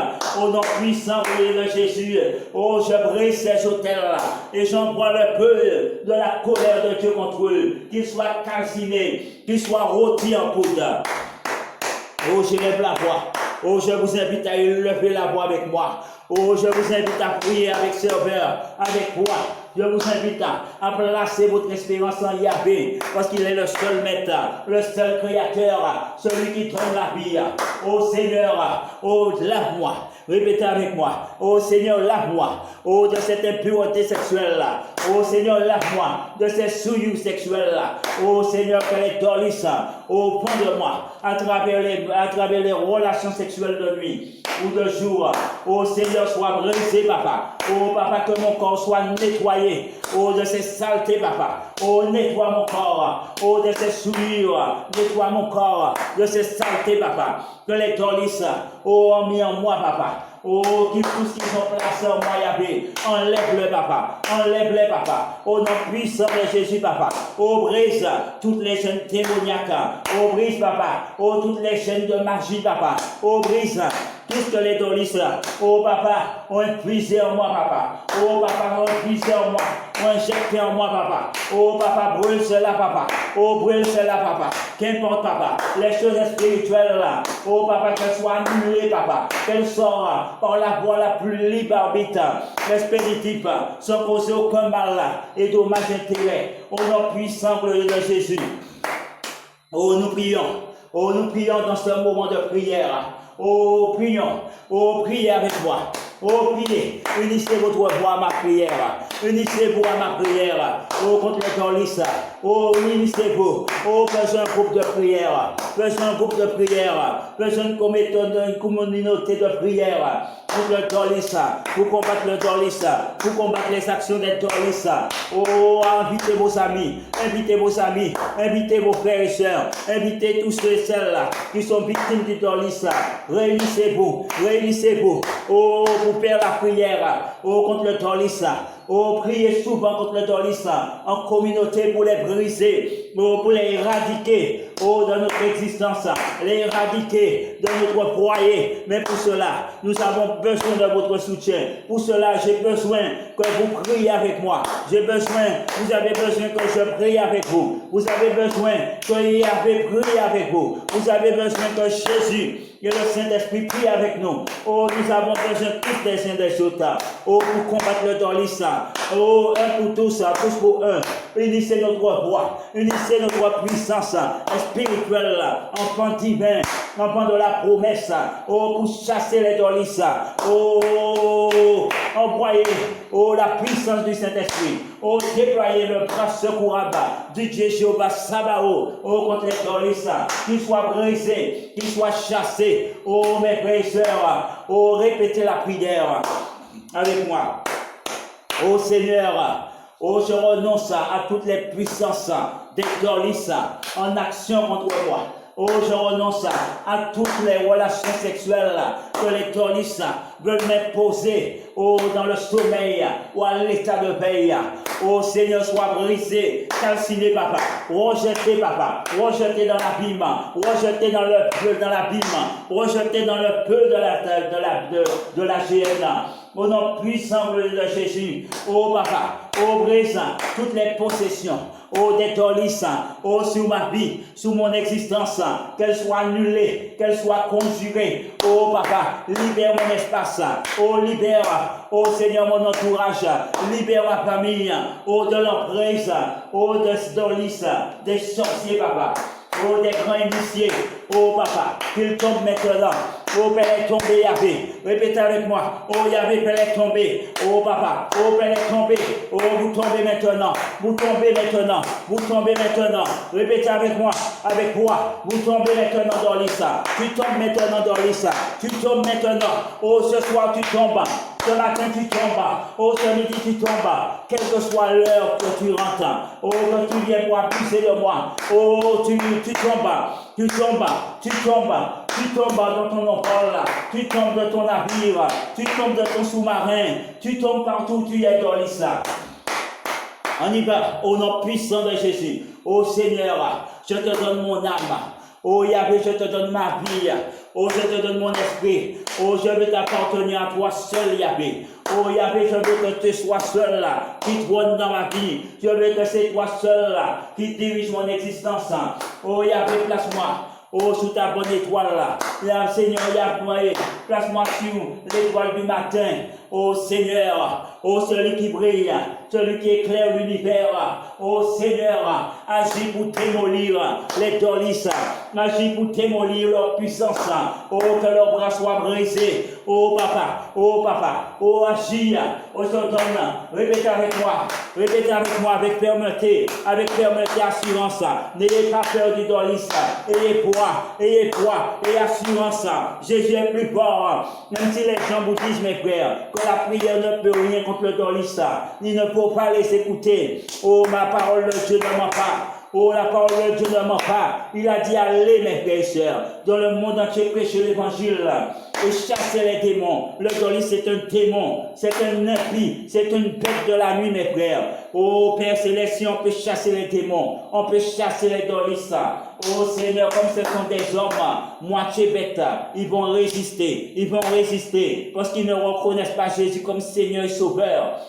Au nom puissant de Jésus, oh, je brise ces hôtels là, et j'envoie le peu de la colère de Dieu contre eux, qu'ils soient calcinés, qu'ils soient rôtis en poudre. Oh, je lève la voix. Oh, je vous invite à lever la voix avec moi. Oh, je vous invite à prier avec ferveur, avec foi. Je vous invite à placer votre espérance en Yahvé, parce qu'il est le seul maître, le seul créateur, celui qui donne la vie. Oh Seigneur, oh, lave-moi. Répétez avec moi. Oh Seigneur, lave-moi. Oh, de cette impureté sexuelle-là. Oh Seigneur, lave-moi de ces souillures sexuelles-là. Oh Seigneur, qu'elle est dorlisse au fond de moi, à travers les relations sexuelles de nuit ou de jour. Oh Seigneur, sois brisé, papa. Oh papa, que mon corps soit nettoyé. Oh, de ces saletés, papa. Oh, nettoie mon corps. Oh, de ces souillures. Nettoie mon corps. De ces saletés, papa. Que les dorlisses, oh, ont mis en moi, papa. Oh, tout ce qu'ils ont placé en moi, Yahvé. Enlève-le, papa. Enlève-le, papa. Au nom puissant de Jésus, papa. Oh, brise toutes les chaînes démoniaques. Oh, brise, papa. Oh, toutes les chaînes de magie, papa. Oh, brise tout ce que les dorlisses, oh, papa, ont infusé en moi, papa. Oh, papa, ont infusé en moi. Ont injecté en moi, papa. Oh, papa, brûle cela, papa. Oh, brûle cela, papa. Qu'importe, papa. Les choses spirituelles, là. Oh, papa, qu'elles soient annulées, papa. Qu'elles sortent par la voie la plus libre arbitre. Expéditif, sans causer aucun mal, là. Et dommage intérêt. Au nom puissant de Jésus. Oh, nous prions. Oh, nous prions dans ce moment de prière. Oh, prions. Oh, priez avec moi. Oh, priez. Unissez votre voix à ma prière. Unissez-vous à ma prière. Oh, contre les dorlisses. Oh, unissez-vous. Oh, faisons un groupe de prière. Faisons un groupe de prière. Faisons une communauté de prière. Pour le dorlisse, pour combattre le dorlisse, pour combattre les actions des dorlisses. Oh, invitez vos amis, invitez vos amis, invitez vos frères et sœurs, invitez tous ceux et celles qui sont victimes du dorlisse. Réunissez-vous, réunissez-vous. Oh, pour faire la prière, oh, contre le dorlisse. Oh, priez souvent contre le dorlisse en communauté pour les briser, oh, pour les éradiquer, oh, de notre existence, les éradiquer de notre foyer. Mais pour cela, nous avons besoin de votre soutien. Pour cela, j'ai besoin que vous priez avec moi. Vous avez besoin que je prie avec vous. Vous avez besoin que Yahvé prie avec vous. Vous avez besoin que Jésus et le Saint-Esprit prie avec nous. Oh, nous avons besoin tous des uns des autres. Oh, pour combattre le dorlisse. Oh, un pour tous pour un. Unissez notre voix, unissez notre puissance spirituelle, enfant divin, enfant de la promesse. Oh, pour chasser les dorlisses. Oh, envoyez, oh, la puissance du Saint-Esprit. Oh, déployez le bras secourable du Dieu Jéhovah Sabaoth. Oh, contre les dorlisses, qu'ils soient brisés, qu'ils soient chassés. Oh, mes frères et sœurs, oh, répétez la prière avec moi. Oh Seigneur, oh, je renonce à toutes les puissances des dorlisses en action contre moi. Oh, je renonce à toutes les relations sexuelles que les dorlisses veulent m'imposer, oh, dans le sommeil ou à l'état de veille. Oh Seigneur, sois brisé, calciné, papa, rejeté, papa, rejeté dans l'abîme, rejeté dans le feu, dans l'abîme, rejeté dans le feu de la géhenne. Au nom puissant de Jésus, oh papa, oh brise toutes les possessions, oh des dorlisses, oh sur ma vie, sur mon existence, qu'elles soient annulées, qu'elles soient conjurées. Oh papa, libère mon espace, oh libère, oh Seigneur mon entourage, libère ma famille, oh de l'emprise, oh des dorlisses, des sorciers, papa. oh des grands initiés, oh papa, qu'il tombe maintenant. Oh Père est tombé, Yahvé. Répétez avec moi. Oh Yahvé, Père est tombé. Oh papa. Oh Père est tombé. Oh vous tombez maintenant. Vous tombez maintenant. Vous tombez maintenant. Répétez avec moi. Avec moi. Vous tombez maintenant dans l'Issa. Tu tombes maintenant dans l'Issa. Tu tombes maintenant. Oh ce soir tu tombes. Ce matin tu tombes. Oh ce midi tu tombes. Quelle que soit l'heure que tu rentres. Oh que tu viens pour abuser de moi. Oh tu tombes. Tu tombes. Tu tombes. Tu tombes dans ton envol, tu tombes de ton navire, tu tombes de ton sous-marin, tu tombes partout où tu es dans l'islam. On y va, au nom puissant de Jésus. Oh Seigneur, je te donne mon âme. Oh Yahvé, je te donne ma vie. Oh, je te donne mon esprit. Oh, je veux t'appartenir à toi seul, Yahvé. Oh Yahvé, je veux que tu sois seul là, qui trône dans ma vie. Je veux que c'est toi seul là, qui dirige mon existence. Oh Yahvé, place-moi. Oh, sous ta bonne étoile là. Là, Seigneur, Yahvé, place-moi sur l'étoile du matin. Oh Seigneur, oh celui qui brille, celui qui éclaire l'univers. Oh Seigneur, agis pour démolir les dolis, agis pour démolir leur puissance. Oh, que leurs bras soient brisés. Oh papa, oh agis. Oh, je te donne. Répétez avec moi avec fermeté, assurance. N'ayez pas peur du dolis. Ayez foi et assurance. Jésus est plus fort. Même si les gens vous disent, mes frères, que la prière ne peut rien contre le dolis, il ne faut pas les écouter. Oh, ma parole de Dieu ne ment pas. Oh, la parole de Dieu ne ment pas. Il a dit, allez, mes frères et sœurs, dans le monde entier, prêcher l'évangile et chasser les démons. Le dolis, c'est un démon, c'est un impie, c'est une bête de la nuit, mes frères. Oh, Père Céleste, on peut chasser les démons, on peut chasser les dolis. Oh, Seigneur, comme ce sont des hommes, moitié bêtes, ils vont résister, parce qu'ils ne reconnaissent pas Jésus comme Seigneur et Sauveur.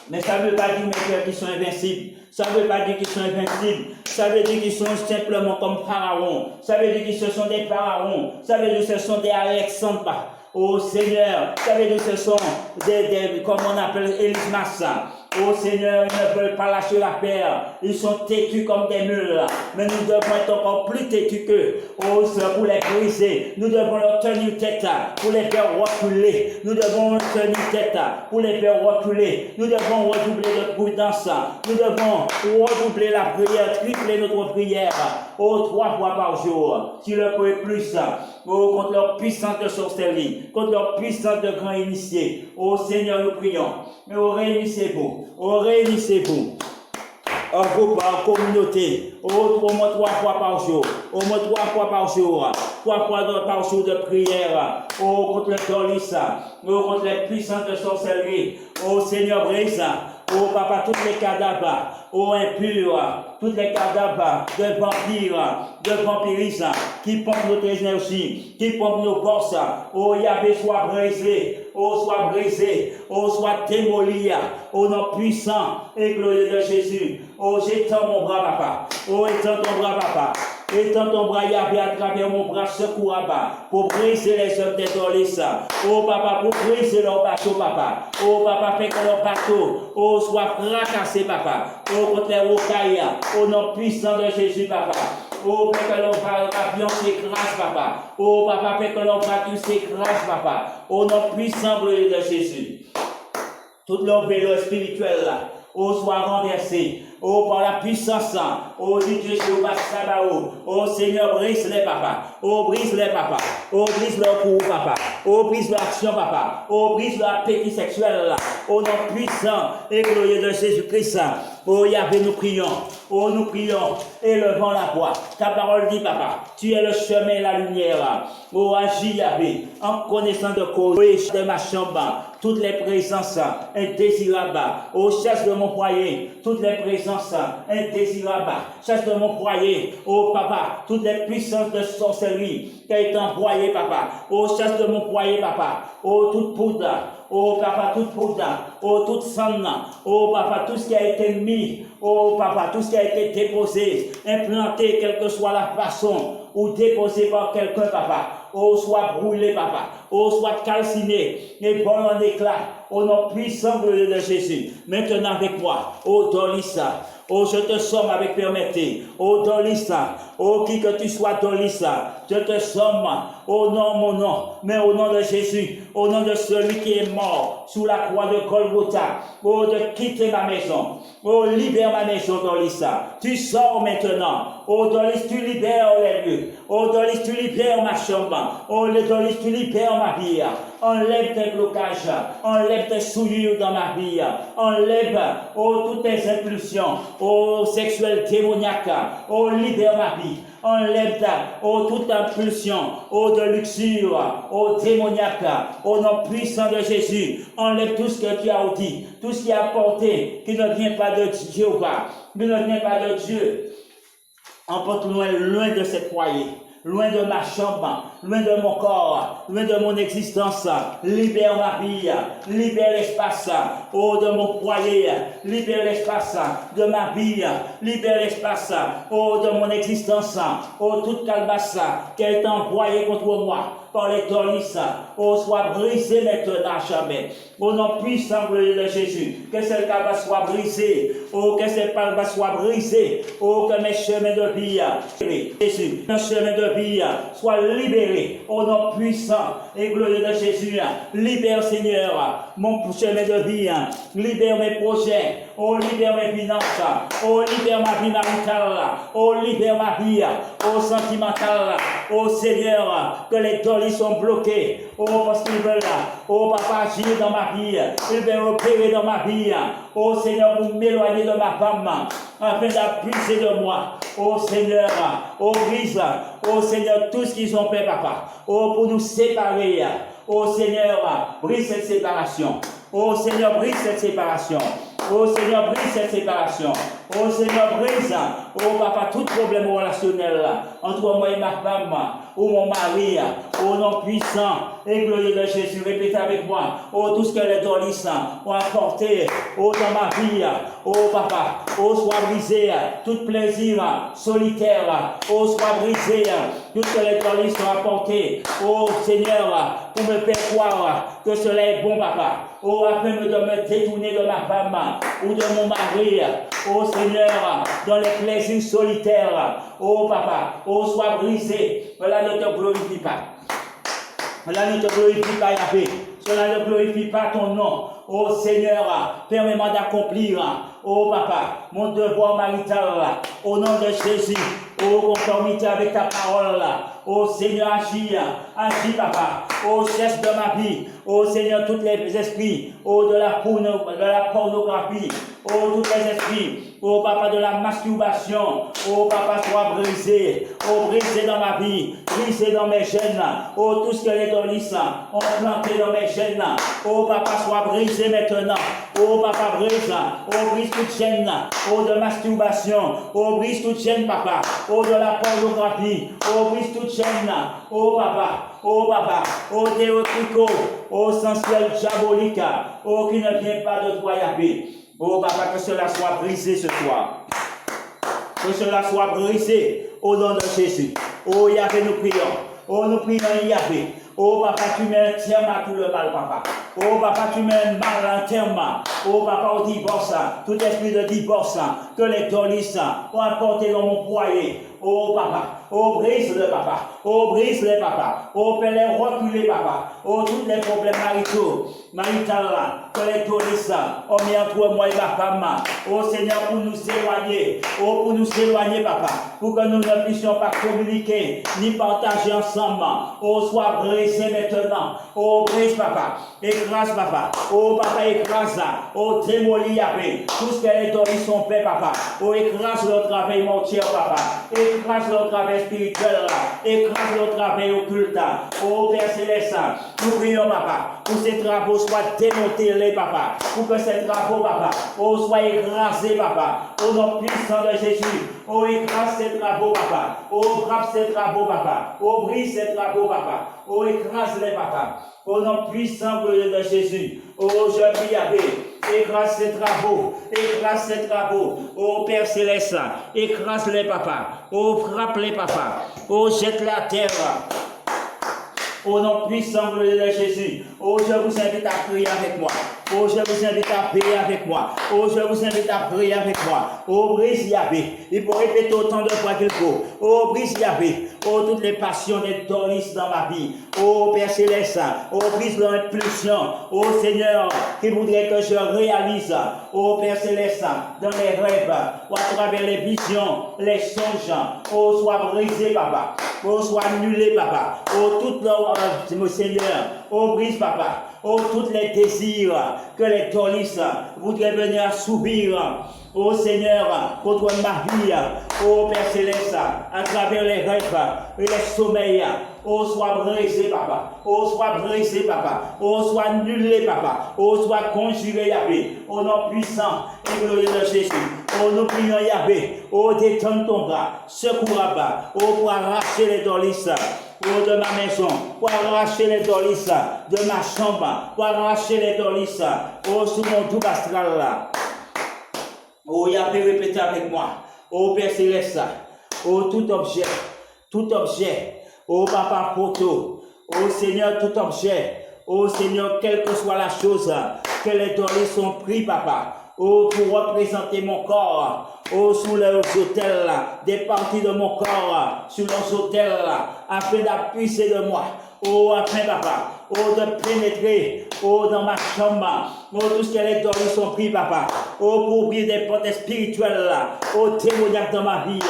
Mais ça ne veut pas dire, mes frères, qu'ils sont invincibles. Ça ne veut pas dire qu'ils sont invincibles. Ça veut dire qu'ils sont simplement comme Pharaon. Ça veut dire qu'ils sont des pharaons. Ça veut dire que ce sont des Alexandres. Oh Seigneur, ça veut dire que ce sont des comme on appelle Élismas. Oh Seigneur, ils ne veulent pas lâcher la paire. Ils sont têtus comme des mules. Mais nous devons être encore plus têtus qu'eux. Oh, c'est pour les briser. Nous devons leur tenir tête pour les faire reculer. Nous devons leur tenir tête pour les faire reculer. Nous devons redoubler de prudence. Nous devons redoubler la prière, tripler notre prière. Oh, 3 fois par jour. Si le peut plus. Oh, contre leur puissance de sorcellerie. Contre leur puissance de grands initiés. Oh Seigneur, nous prions. Mais oh, réunissez-vous. Oh, réunissez-vous. En groupe, en communauté. Au moins 3 fois par jour. Au moins 3 fois par jour. 3 fois par jour de prière. Oh, contre le dolis. Oh, contre les puissances de sorcellerie. Oh, Seigneur, brise. Oh, papa, tous les cadavres. Oh, impurs. Tous les cadavres de vampires, de vampirisme, qui pompent notre énergie, qui pompent nos forces. Oh, Yahvé, soit brisé. Oh, soit brisé. Oh, soit démoli. Oh, nom puissant et glorieux de Jésus. Oh, j'étends mon bras, papa. Oh, étends ton bras, papa. Étends ton bras, Yahvé, à travers mon bras, secours à bas, pour briser les œuvres des dolis. Oh, papa, pour briser leur bateau, papa. Oh, papa, fais que leur bateau, oh, soit fracassé, papa. Oh, contre les rocailles, au nom puissant de Jésus, papa. Oh, fais que leur avion s'écrase, papa. Oh, papa, fais que leur bateau s'écrase, papa. Au nom puissant de Jésus. Tout leur vélo spirituel, là. Oh, soit renversé. Oh, par la puissance. Oh, Dieu Jéhovah Sabaoth. Oh, Seigneur, brise-les, papa. Oh, brise-les, papa. Oh, brise leur cou, papa. Oh, brise leur action, papa. Oh, brise leur appétit sexuel, là. Oh, nom puissant et glorieux de Jésus-Christ. Oh, Yahvé, nous prions. Oh, nous prions. Élevons la voix. Ta parole dit, papa, tu es le chemin et la lumière. Oh, agis, Yahvé, en connaissant de cause de ma chambre. Toutes les présences indésirables. Oh, chasse de mon foyer. Toutes les présences indésirables. Chasse de mon foyer. Oh, papa, toutes les puissances de sorcellerie qui a été envoyées, papa. Oh, chasse de mon foyer, papa. Oh, toute poudre. Oh, papa, toute poudre. Oh, toute sang. Oh, papa, tout ce qui a été mis. Oh, papa, tout ce qui a été déposé, implanté, quelle que soit la façon, ou déposé par quelqu'un, papa. Oh, soit brûlé, papa. Oh, soit calciné et vol en éclat. Au nom puissant de Jésus. Maintenant avec moi. Oh, Dolissa. Oh, je te somme avec permettez. Oh, Dolissa. Oh, qui que tu sois, Dolissa. Je te somme. Au nom, mon nom. Mais au nom de Jésus. Au nom de celui qui est mort sous la croix de Golgotha. Oh, de quitter ma maison. Oh, libère ma maison, Dolissa. Tu sors maintenant. Oh, Dolis, tu libères les lieux. Oh, Dolis, tu libères ma chambre. Oh, Dolis, tu libères ma vie. Enlève tes blocages. Enlève tes souillures dans ma vie. Enlève, oh, toutes tes impulsions. Oh, sexuelles démoniaques. Oh, libère ma vie. Enlève oh, toute impulsion, oh, de luxure, oh, démoniaque, au nom puissant de Jésus. Enlève tout ce que tu as dit, tout ce qui a apporté, qui ne vient pas de Jéhovah, qui ne vient pas de Dieu. Emporte loin de cette foyer. Loin de ma chambre, loin de mon corps, loin de mon existence. Libère ma vie, libère l'espace, oh, de mon foyer, libère l'espace de ma vie, libère l'espace, oh, de mon existence, oh, toute calebasse qu'elle t'a envoyée contre moi par les Dolis, oh, soit brisée maintenant à jamais. Au nom puissant de Jésus, que cette calebasse soit brisée, oh, que cette calebasse soit brisée, oh, que mes chemins de vie, Jésus, mes chemins de vie soit libéré au nom puissant et glorieux de Jésus. Libère, Seigneur, mon chemin de vie, libère mes projets, oh, libère mes finances, oh, libère ma vie maritale, oh, libère ma vie, oh, sentimentale, oh, Seigneur, que les dolis sont bloqués, oh, parce qu'ils veulent, oh, papa, agir dans ma vie, ils veulent opérer dans ma vie, oh, Seigneur, vous m'éloignez de ma femme, afin d'appuyer de moi, oh, Seigneur, oh, brise, oh, Seigneur, tout ce qu'ils ont fait, papa, oh, pour nous séparer, oh, Seigneur, brise cette séparation, oh, Seigneur, brise cette séparation. Oh Seigneur, brise cette séparation. Oh Seigneur, brise, oh papa, tout problème relationnel entre moi et ma femme, ou mon mari, au nom puissant et glorieux de Jésus. Répétez avec moi, oh tout ce que les dolis ont apporté, oh dans ma vie, oh papa, oh soit brisé, tout plaisir solitaire, oh soit brisé, tout ce que les dolis ont apporté, oh Seigneur, pour me faire croire que cela est bon, papa, oh afin de me détourner de ma femme ou de mon mari, oh Seigneur, dans les plaisirs solitaires, oh papa, oh sois brisé, cela ne te glorifie pas. Cela ne te glorifie pas, Yahvé. Cela ne glorifie pas ton nom. Oh Seigneur, permets-moi d'accomplir, oh papa, mon devoir marital, au nom de Jésus, oh conformité avec ta parole, oh Seigneur, agis papa, oh cherche de ma vie, oh Seigneur, tous les esprits, oh de la pornographie, oh tous les esprits, oh papa, de la masturbation, oh papa, sois brisé, oh brisé dans ma vie, brisé dans mes gènes, oh tout ce que les dolis ont planté dans mes gènes, oh papa, sois brisé maintenant, oh papa, brise, oh brise toute chaîne, oh de masturbation, oh brise toute chaîne papa, oh de la pornographie, oh brise toute chaîne, oh papa, oh théotrico, oh sensuel diabolique, oh qui ne vient pas de toi Yahvé. Oh papa, que cela soit brisé ce soir. Que cela soit brisé au nom de Jésus. Oh Yahvé, nous prions. Oh, nous prions Yahvé. Oh papa, tu mets un terme à tout le mal, papa. Oh papa, tu mets un mal, un terme. Oh papa, au divorce, tout esprit de divorce que les dolis ont apporté dans mon foyer. Oh papa, oh brise-le papa, oh brise-le papa, oh fais-les reculer papa, oh tous les problèmes maritaux, que les dolis ont mis entre moi et ma femme. Oh Seigneur, pour nous éloigner, oh pour nous éloigner papa, pour que nous ne puissions pas communiquer, ni partager ensemble. Oh sois brisé maintenant, oh brise papa, écrase papa, oh papa écrase, oh démolis Yahvé, tout ce que les dolis sont fait papa, oh écrase le travail mortier papa, écrase le travail spirituel, écrase le travail occulte, oh Père Céleste, nous prions papa, pour ces travaux soient démontés papa, pour que ces travaux papa, oh soient écrasés papa, au nom puissant de Jésus, oh écrase ces travaux papa, oh frappe ces travaux papa, oh brise ces travaux papa, oh écrase les papa, au nom puissant de Jésus, oh je prie Yahvé, écrase ces travaux, oh Père Céleste, écrase les papas, oh frappe les papas, oh jette la terre, Au nom puissant de Jésus. Oh, je vous invite à prier avec moi. Oh, je vous invite à prier avec moi. Oh, je vous invite à prier avec moi. Oh, brise Yahvé. Il faut répéter autant de fois qu'il faut. Oh, brise Yahvé. Oh, toutes les passions, les doris dans ma vie. Oh, Père Céleste. Oh, brise l'impulsion. Oh, Seigneur, qui voudrait que je réalise. Oh, Père Céleste, dans les rêves, ou à travers les visions, les songes. Oh, sois brisé, papa. Oh, sois annulé, papa. Oh, tout mon Seigneur. Oh, brise, papa. Oh, tous les désirs que les dolis voudraient venir assouvir. Oh Seigneur, contre ma vie. Oh Père Céleste, à travers les rêves et les sommeils. Oh, sois brisé, papa. Oh, sois brisé, papa. Oh, sois annulé, papa. Oh, sois conjuré, Yahvé. Au nom puissant et glorieux de Jésus. Oh, nous prions, Yahvé. Oh, détends ton bras. Secours à bas. Oh, pour arracher les dolis. Oh, de ma maison, pour arracher les dolis de ma chambre, pour arracher les dolis, oh, sous mon doux astral là. Oh, Yahvé, répétez avec moi. Oh, Père Céleste, oh, tout objet, oh, papa photo, oh, Seigneur, tout objet, oh, Seigneur, quelle que soit la chose, que les dolis sont pris, papa. Oh, pour représenter mon corps, oh, sous leurs autels, des parties de mon corps, sous leurs autels, afin d'appuyer de moi. Oh, afin, papa, oh, de pénétrer, oh, dans ma chambre, oh, tout ce que les doris sont pris, papa, oh, pour ouvrir des portes spirituelles, oh, témoignages dans ma vie,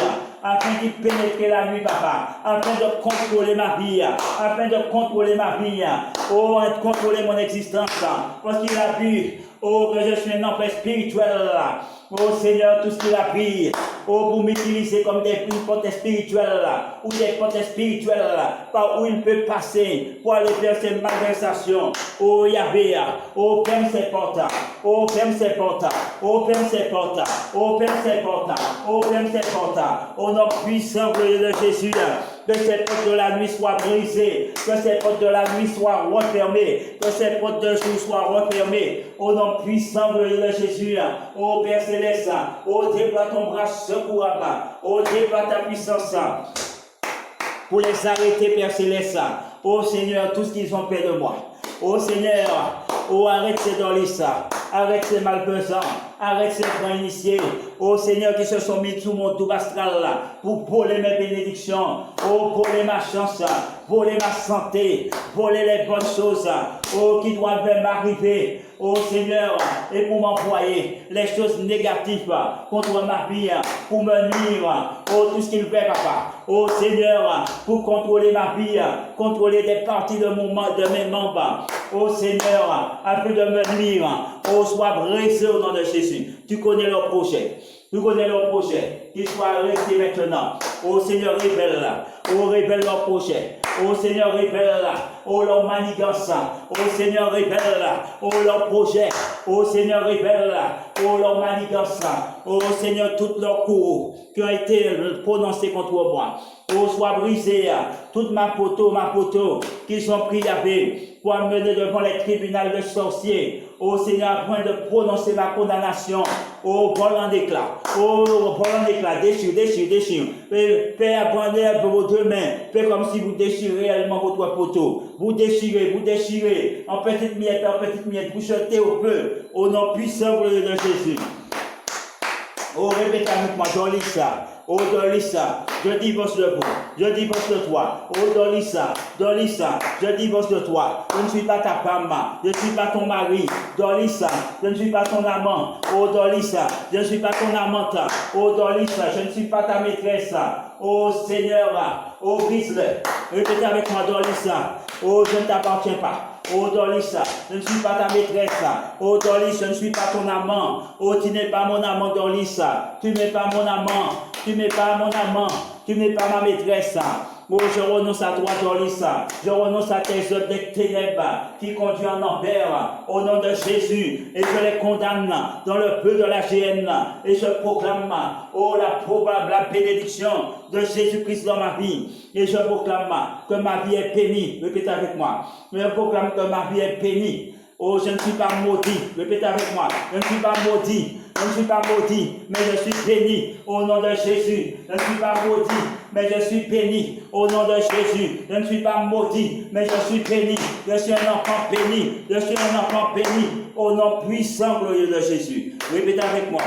afin d'y pénétrer la nuit, papa, afin de contrôler ma vie, afin de contrôler ma vie, oh, de contrôler mon existence, parce qu'il a vu, oh, que je suis un enfant spirituel, oh Seigneur, tout ce qu'il a pris, oh, pour m'utiliser comme des portes spirituelles, ou des portes spirituelles, par où il peut passer, pour aller faire ses malversations, oh Yahvé, oh, ferme ses portes, oh, ferme ses portes, oh, ferme ses portes, oh, ferme ses portes, oh, ferme ses portes, au nom puissant de Jésus, que ces portes de la nuit soient brisées, que ces portes de la nuit soient refermées, que ces portes de jour soient refermées, au nom puissant de Jésus, ô Père Céleste, ô déploie ton bras secours à bas, ô déploie ta puissance pour les arrêter, Père Céleste, ô Seigneur, tout ce qu'ils ont fait de moi, ô Seigneur, oh, arrête ces dolis, arrête ces malfaisants, arrête ces frères initiés, oh Seigneur, qui se sont mis sous mon doux astral pour voler mes bénédictions, oh, voler ma chance, voler ma santé, voler les bonnes choses, oh, qui doivent m'arriver, oh Seigneur, et pour m'envoyer les choses négatives contre ma vie, pour me nuire, oh, tout ce qu'il fait, papa, oh Seigneur, pour contrôler ma vie, contrôler des parties de mes membres, oh Seigneur, afin de me nuire, oh, sois brisé au nom de Jésus. Tu connais leur projet. Tu connais leur projet. Qu'ils soient restés maintenant. Oh Seigneur, révèle-la. Oh, révèle leur projet. Oh Seigneur, révèle-la. Oh, leur manigance. Oh Seigneur, révèle-la. Oh, leur projet. Oh Seigneur, révèle-la. Oh, leur manigance. Oh Seigneur, toutes leurs coups qui ont été prononcés contre moi. Oh, sois brisé. Toute ma photo, qui sont pris avec pour amener devant les tribunaux de sorciers. Oh Seigneur, afin de prononcer ma condamnation. Oh, volant d'éclat. Oh, volant d'éclat. Déchire. Fais abandonner un peu vos deux mains. Fais comme si vous déchirez réellement votre poteau. Vous déchirez. En petites miettes. Vous jetez au feu. Au nom puissant de Jésus. Oh, répétez avec moi, Dolissa. Oh, Dolissa, je divorce de vous. Je divorce de toi. Oh, Dolissa, je divorce de toi. Je ne suis pas ta femme. Je ne suis pas ton mari. Dolissa, je ne suis pas ton amant. Oh, Dolissa, je ne suis pas ton amante. Oh, Dolissa, je ne suis pas ta maîtresse. Oh, Seigneur, oh, brise-le. Répétez avec moi, Dolissa. Oh, je ne t'appartiens pas. Oh Dolissa, je ne suis pas ta maîtresse. Oh Dolissa, je ne suis pas ton amant. Oh, tu n'es pas mon amant, Dolissa. Tu n'es pas mon amant. Tu n'es pas mon amant. Tu n'es pas ma maîtresse. Oh, je renonce à toi, Dolissa. Je renonce à tes œuvres des ténèbres qui conduisent en enfer. Au nom de Jésus. Et je les condamne dans le feu de la géhenne. Et je proclame, oh, la bénédiction de Jésus-Christ dans ma vie. Et je proclame que ma vie est bénie. Répétez avec moi. Je proclame que ma vie est bénie. Oh, je ne suis pas maudit. Répétez avec moi. Je ne suis pas maudit. Je ne suis pas maudit, mais je suis béni au nom de Jésus. Je ne suis pas maudit, mais je suis béni au nom de Jésus. Je ne suis pas maudit, mais je suis béni. Je suis un enfant béni. Je suis un enfant béni au nom puissant, glorieux de Jésus. Répétez avec moi.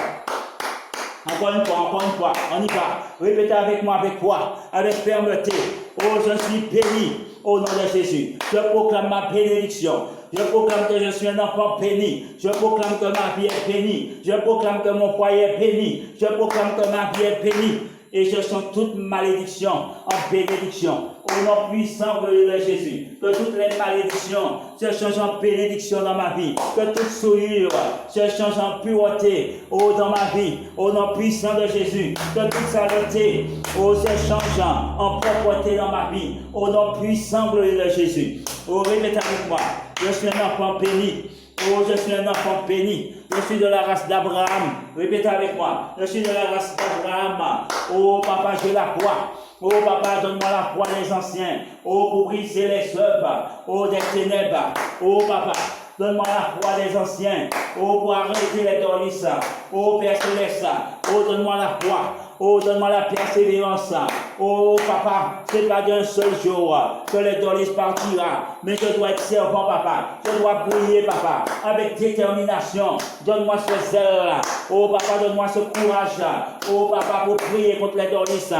Encore une fois, on y va. Répétez avec moi, avec foi, avec fermeté. Oh, je suis béni au nom de Jésus. Je proclame ma bénédiction. Je proclame que je suis un enfant béni. Je proclame que ma vie est bénie. Je proclame que mon foyer est béni. Je proclame que ma vie est bénie. Et je change toute malédiction en bénédiction. Au nom puissant de Jésus. Que toutes les malédictions se changent en bénédiction dans ma vie. Que toute souillure se change en pureté dans ma vie. Au nom puissant de Jésus. Que toute saleté se change en propreté dans ma vie. Au nom puissant de Jésus. Répétez avec moi. Je suis un enfant béni. Oh, je suis un enfant béni. Je suis de la race d'Abraham. Répétez avec moi. Je suis de la race d'Abraham. Oh, papa, j'ai la foi. Oh, papa, donne-moi la foi des anciens. Oh, pour briser les œuvres. Oh, des ténèbres. Oh, papa, donne-moi la foi des anciens. Oh, pour arrêter les dorlices. Oh, Père Céleste. Oh, donne-moi la foi. Oh, donne-moi la persévérance. Oh, papa, c'est pas d'un seul jour que les dorlices partira. Mais je dois être servant, papa. Je dois briller, papa, avec détermination. Donne-moi ce zèle. Oh, papa, donne-moi ce courage. Oh, papa, pour prier contre les dorlices.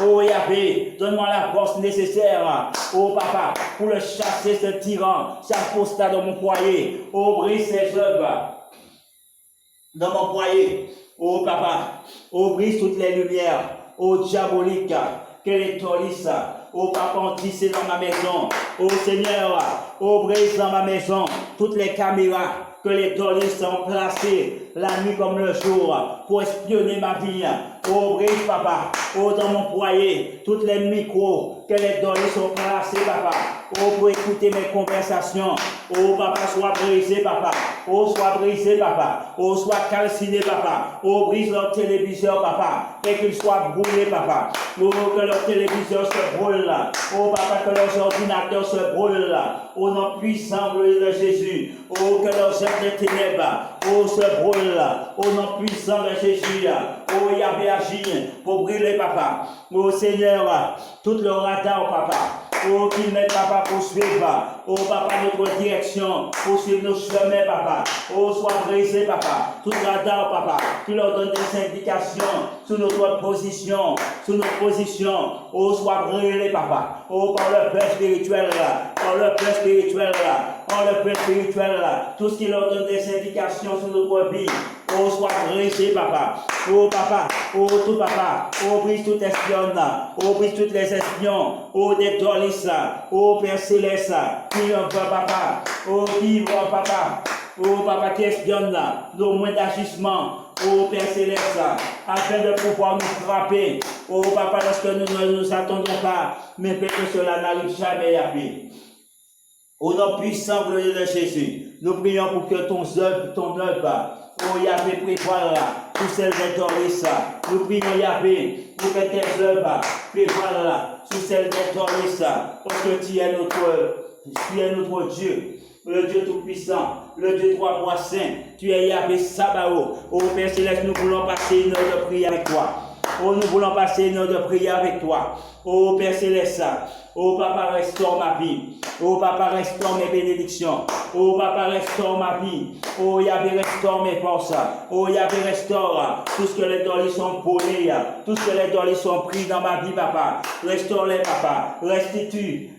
Oh, Yahvé, donne-moi la force nécessaire. Oh, papa, pour le chasser, ce tyran, cet apostat dans mon foyer. Oh, brise ses œuvres dans mon foyer. Oh, papa, oh, brise toutes les lumières. Oh, diabolique, que les dorlices. Oh, papa, ont tissé dans ma maison. Oh, Seigneur, oh, brise dans ma maison toutes les caméras que les dorlices ont placées la nuit comme le jour pour espionner ma vie. Oh, brise, papa. Oh, dans mon foyer, toutes les micros que les dorlices ont placés, papa. Oh, pour écouter mes conversations. Oh, papa, sois brisé, papa. Oh, sois brisé, papa. Oh, sois calciné, papa. Oh, brise leur téléviseur, papa. Et qu'il soit brûlé, papa. Oh, que leur téléviseur se brûle. Oh, papa, que leurs ordinateurs se brûlent. Au nom puissant de Jésus. Oh, que leurs œuvres de ténèbres, oh, se brûlent. Au nom puissant de Jésus. Oh, Yahvé agit pour brûler, papa. Oh, Seigneur, tout le radar, papa. Oh, qu'ils mettent, papa, pour suivre. Oh, papa, notre direction, pour suivre nos chemins, papa. Oh, sois brisé, papa. Tout radar, papa. Tu leur donnes des indications sur notre position, sur nos positions. Oh, sois brûlé, papa. Oh, par le père spirituel, par le père spirituel, par le père spirituel, tout ce qui leur donne des indications sur notre vie. Oh, sois brisé, papa. Oh, papa. Oh, tout, papa. Oh, brise tout espionne. Oh, brise tous les espions. Oh, des dorlices. Oh, Père Céleste. Qui en va, papa. Oh, qui va, papa. Oh, papa, qui espionne nos moyens d'agissement. Oh, Père Céleste. Afin de pouvoir nous frapper. Oh, papa, lorsque nous ne nous attendons pas. Mais que cela n'arrive jamais, Yahvé. Au nom puissant de Jésus, nous prions pour que ton œuvre, oh Yahvé, prévoile tous celles des dorlices. Nous prions, Yahvé, pour que tes œuvres prévoilent tous celles des dorlices. Parce que tu es notre Dieu. Le Dieu Tout-Puissant, le Dieu Trois-Voix Saint, tu es Yahvé Sabaoth. Oh Père Céleste, nous voulons passer une heure de prière avec toi. Oh, nous voulons passer une heure de prière avec toi. Oh Père Céleste, oh Papa, restaure ma vie. Oh Papa, restaure mes bénédictions. Oh Papa, restaure ma vie. Oh Yahvé, restaure mes forces. Oh Yahvé, restaure tout ce que les dorlices sont volés, tout ce que les dorlices sont pris dans ma vie, Papa. Restaure-les, Papa. Restitue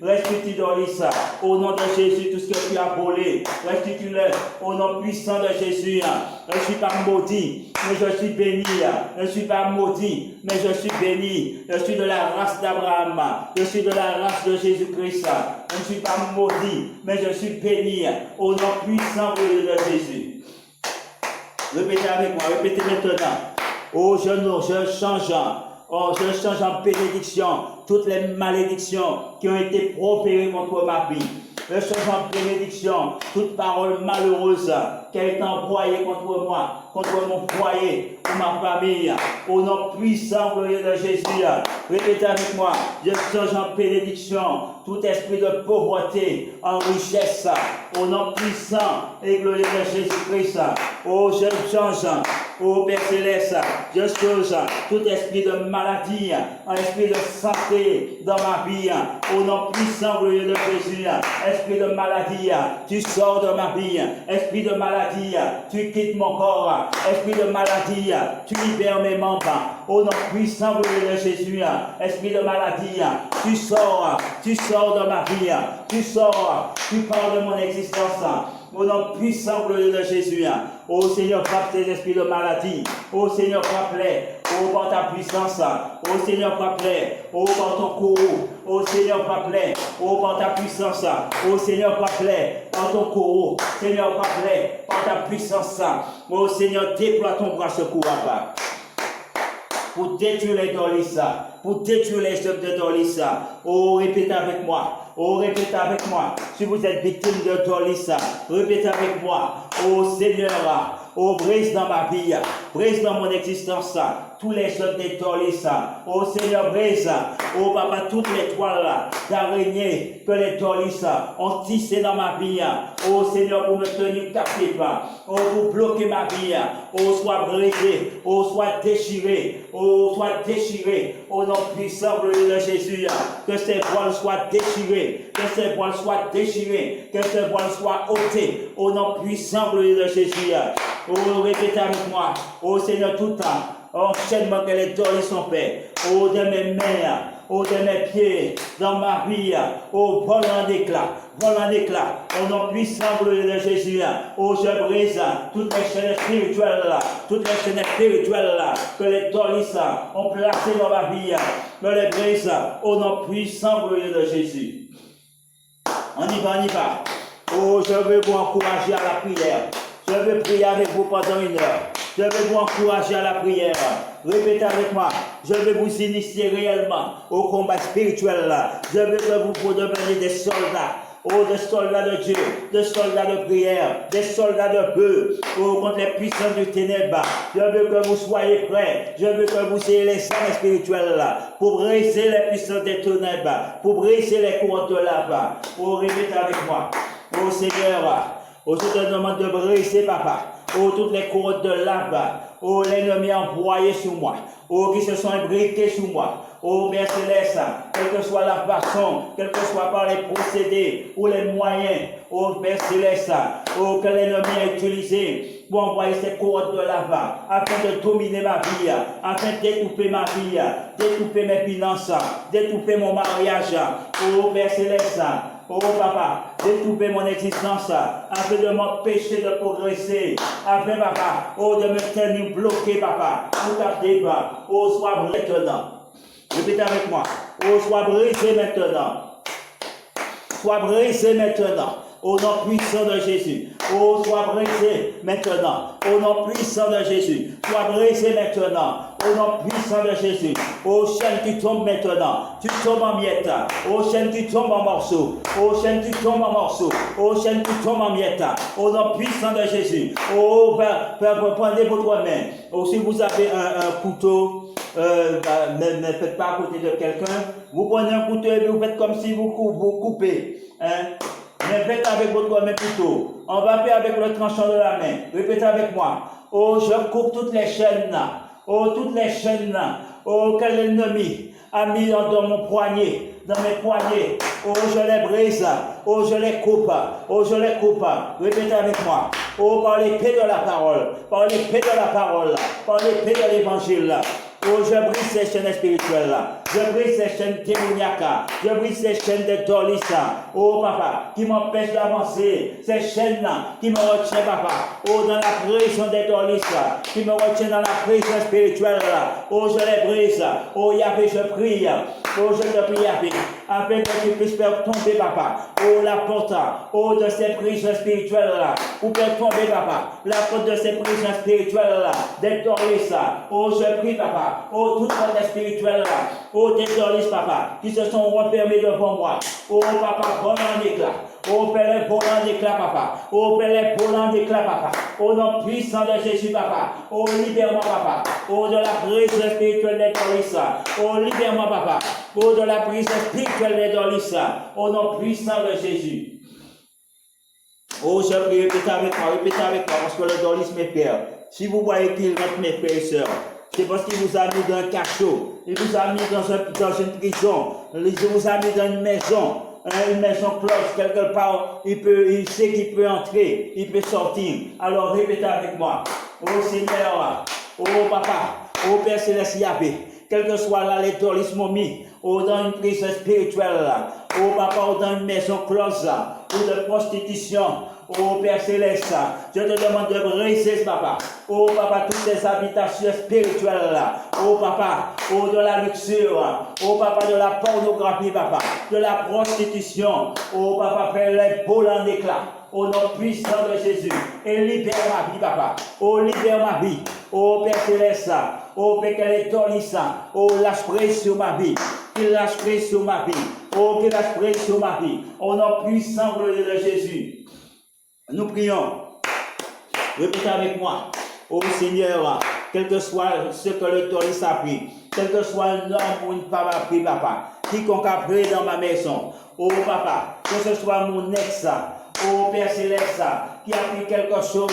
dorlices. Au nom de Jésus, tout ce que tu as volé, restitue-le. Au nom puissant de Jésus, je ne suis pas maudit, mais je suis béni. Je ne suis pas maudit, mais je suis béni. Je suis de la race d'Abraham. Je suis de la race de Jésus-Christ. Je ne suis pas maudit, mais je suis béni. Au nom puissant de Jésus. Répétez avec moi, répétez maintenant. Oh, je change. Oh, je change en bénédiction toutes les malédictions qui ont été proférées contre ma vie. je change en bénédiction toute parole malheureuse qui a été envoyée contre moi, contre mon foyer, ou ma famille, au nom puissant glorieux de Jésus. Répétez avec moi, je change en bénédiction tout esprit de pauvreté en richesse, au nom puissant et glorieux de Jésus-Christ. Oh, je change, oh Père Céleste, je change tout esprit de maladie, un esprit de santé dans ma vie, au nom puissant glorieux de Jésus. Esprit de maladie, tu sors de ma vie. Esprit de maladie, tu quittes mon corps. Esprit de maladie, tu libères mes membres. Au nom puissant glorieux de Jésus. Esprit de maladie, tu sors de ma vie. Tu sors, tu parles de mon existence. Au nom puissant glorieux de Jésus. Ô Seigneur, frappe tes esprits de maladie. Ô Seigneur, frappe-les. Ô par ta puissance. Ô Seigneur, frappe-les. Ô par ton courroux. Ô Seigneur, frappe-les. Ô par ta puissance. Ô Seigneur, frappe-les. Par ton courroux. Seigneur, frappe-les. Par ta puissance. Ô Seigneur, déploie ton bras secours, Papa. Pour détruire les Dorlissa, pour détruire les œuvres de Dorlissa. Oh, répétez avec moi. Oh, répétez avec moi. Si vous êtes victime de Dorlissa, répétez avec moi. Oh Seigneur, oh brise dans ma vie, brise dans mon existence, tous les œuvres des Dorlissa. Oh Seigneur, brise. Oh Papa, toutes les toiles d'araignée que les Dorlissa ont tissées dans ma vie. Oh Seigneur, pour me tenir captif. Oh, pour bloquer ma vie. Oh, soit brisé. Oh, soit déchiré. Oh, soit déchiré. Au nom puissant de Jésus. Que ces voiles soient déchirées. Que ces voiles soient déchirées. Que ces voiles soient ôtées. Au nom puissant de Jésus. Oh, répétez avec moi. Oh Seigneur, tout temps. Enchaînement que les Dorlissa sont faits. Oh, de mes mains. Oh, de mes pieds, dans ma vie, oh, vol en éclat, au nom puissant de Jésus, oh, je brise toutes les chaînes spirituelles, que les Dorlissa ont placées dans ma vie, je les brise, au nom puissant de Jésus. On y va. Oh, je veux vous encourager à la prière, je veux prier avec vous pendant 1 heure. Je vais vous encourager à la prière. Répétez avec moi. Je vais vous initier réellement au combat spirituel. Je veux que vous deveniez des soldats. Oh, des soldats de Dieu, des soldats de prière, des soldats de feu, oh, contre les puissances du ténèbre. Je veux que vous soyez prêts. Je veux que vous ayez les armes spirituelles pour briser les puissances des ténèbres, pour briser les courants de lave. Oh, répétez avec moi. Oh, Seigneur, oh, je te demande de briser, Papa. Oh, toutes les couronnes de lave, oh, l'ennemi envoyé sur moi, oh, qui se sont imbriqués sur moi, oh, Père Céleste, quelle que soit la façon, quel que soit par les procédés ou les moyens, oh, Père Céleste, oh, que l'ennemi a utilisé pour envoyer ces couronnes de lave, afin de dominer ma vie, afin d'étouffer ma vie, d'étouffer mes finances, d'étouffer mon mariage, oh, Père Céleste. Oh Papa, d'étouffer mon existence, afin de m'empêcher de progresser, afin Papa, oh de me tenir bloqué Papa, tout à fait pas, oh sois maintenant, répétez avec moi, oh sois brisé maintenant, au nom puissant de Jésus. Oh, sois brisé maintenant. Au nom puissant de Jésus. Sois brisé maintenant. Au nom puissant de Jésus. Oh, chaîne, tu tombes maintenant. Tu tombes en miettes. Oh, chaîne, tu tombes en morceaux. Oh, chaîne, tu tombes en morceaux. Oh, chaîne, tu tombes en miettes. Au nom puissant de Jésus. Oh, prenez votre main. Oh, si vous avez un couteau, ne faites pas à côté de quelqu'un. Vous prenez un couteau et vous faites comme si vous coupez. Hein? Mais faites avec votre main plutôt. On va faire avec le tranchant de la main. Répétez avec moi. Oh, je coupe toutes les chaînes là. Oh, toutes les chaînes là. Oh, que l'ennemi a mis dans mon poignet, dans mes poignets. Oh, je les brise. Oh, je les coupe. Oh, je les coupe. Répétez avec moi. Oh, par l'épée de la parole. Par l'épée de la parole. Par l'épée de l'évangile. Oh, je brise ces chaînes spirituelles. Je brise ces chaînes démoniaques. Je brise ces chaînes de Dorlissa. Oh, Papa, qui m'empêchent d'avancer. Ces chaînes-là qui me retiennent, Papa. Oh, dans la prison des Dorlissa. Qui me retiennent dans la prison spirituelle. Oh, je les brise. Oh, Yahvé, je prie. Oh, je te prie, Yahvé, afin que tu puisses faire tomber, Papa. Oh, la porte. Oh, de ces prisons spirituelles-là. Ou faire tomber, Papa. La porte de ces prisons spirituelles-là. Des Dorlissa. Oh, je prie, Papa. Oh, toutes les spirituelles là. Oh, des Dorlissa, Papa, qui se sont renfermés devant moi. Oh, Papa, vol en éclat. Ô Père, les volants d'éclat, papa. Ô Père, les volants d'éclat, papa. Au nom puissant de Jésus, papa. Ô libère-moi, papa. Ô de la brise spirituelle des Dolissa. Ô libère-moi, papa. Ô de la brise spirituelle des Dolissa. Au nom puissant de Jésus. Oh, je prie, répétez avec moi, parce que le dolis, mes frères. Si vous voyez qu'il rentre, mes frères et sœurs, c'est parce qu'il vous a mis dans un cachot, il vous a mis dans une prison, il vous a mis dans une maison close, quelque part, il sait qu'il peut entrer, il peut sortir. Alors répétez avec moi. Oh Seigneur, oh Papa, oh Père Céleste Yahvé, quel que soit là les dolis m'ont mis, ou dans une prison spirituelle, oh Papa, ou dans une maison close, ou de prostitution. Oh Père Céleste, je te demande de briser, papa. Oh papa, toutes ces habitations spirituelles là. Oh papa, oh de la luxure. Oh papa, de la pornographie, papa. De la prostitution. Oh papa, fais les boules en éclat. Au nom puissant de Jésus. Et libère ma vie, papa. Oh, libère ma vie. Oh Père Céleste, oh Père qu'elle est Dolissa. Oh, lâche prise sur ma vie. Qu'il lâche prise sur ma vie. Oh, qu'il lâche prise sur ma vie. Au nom puissant de Jésus. Nous prions. Répétez avec moi. Oh Seigneur, quel que soit ce que le Dolissa a pris, quel que soit un homme ou une femme a pris, papa, quiconque a pris dans ma maison, oh papa, que ce soit mon ex, oh Père Céleste, qui a pris quelque chose,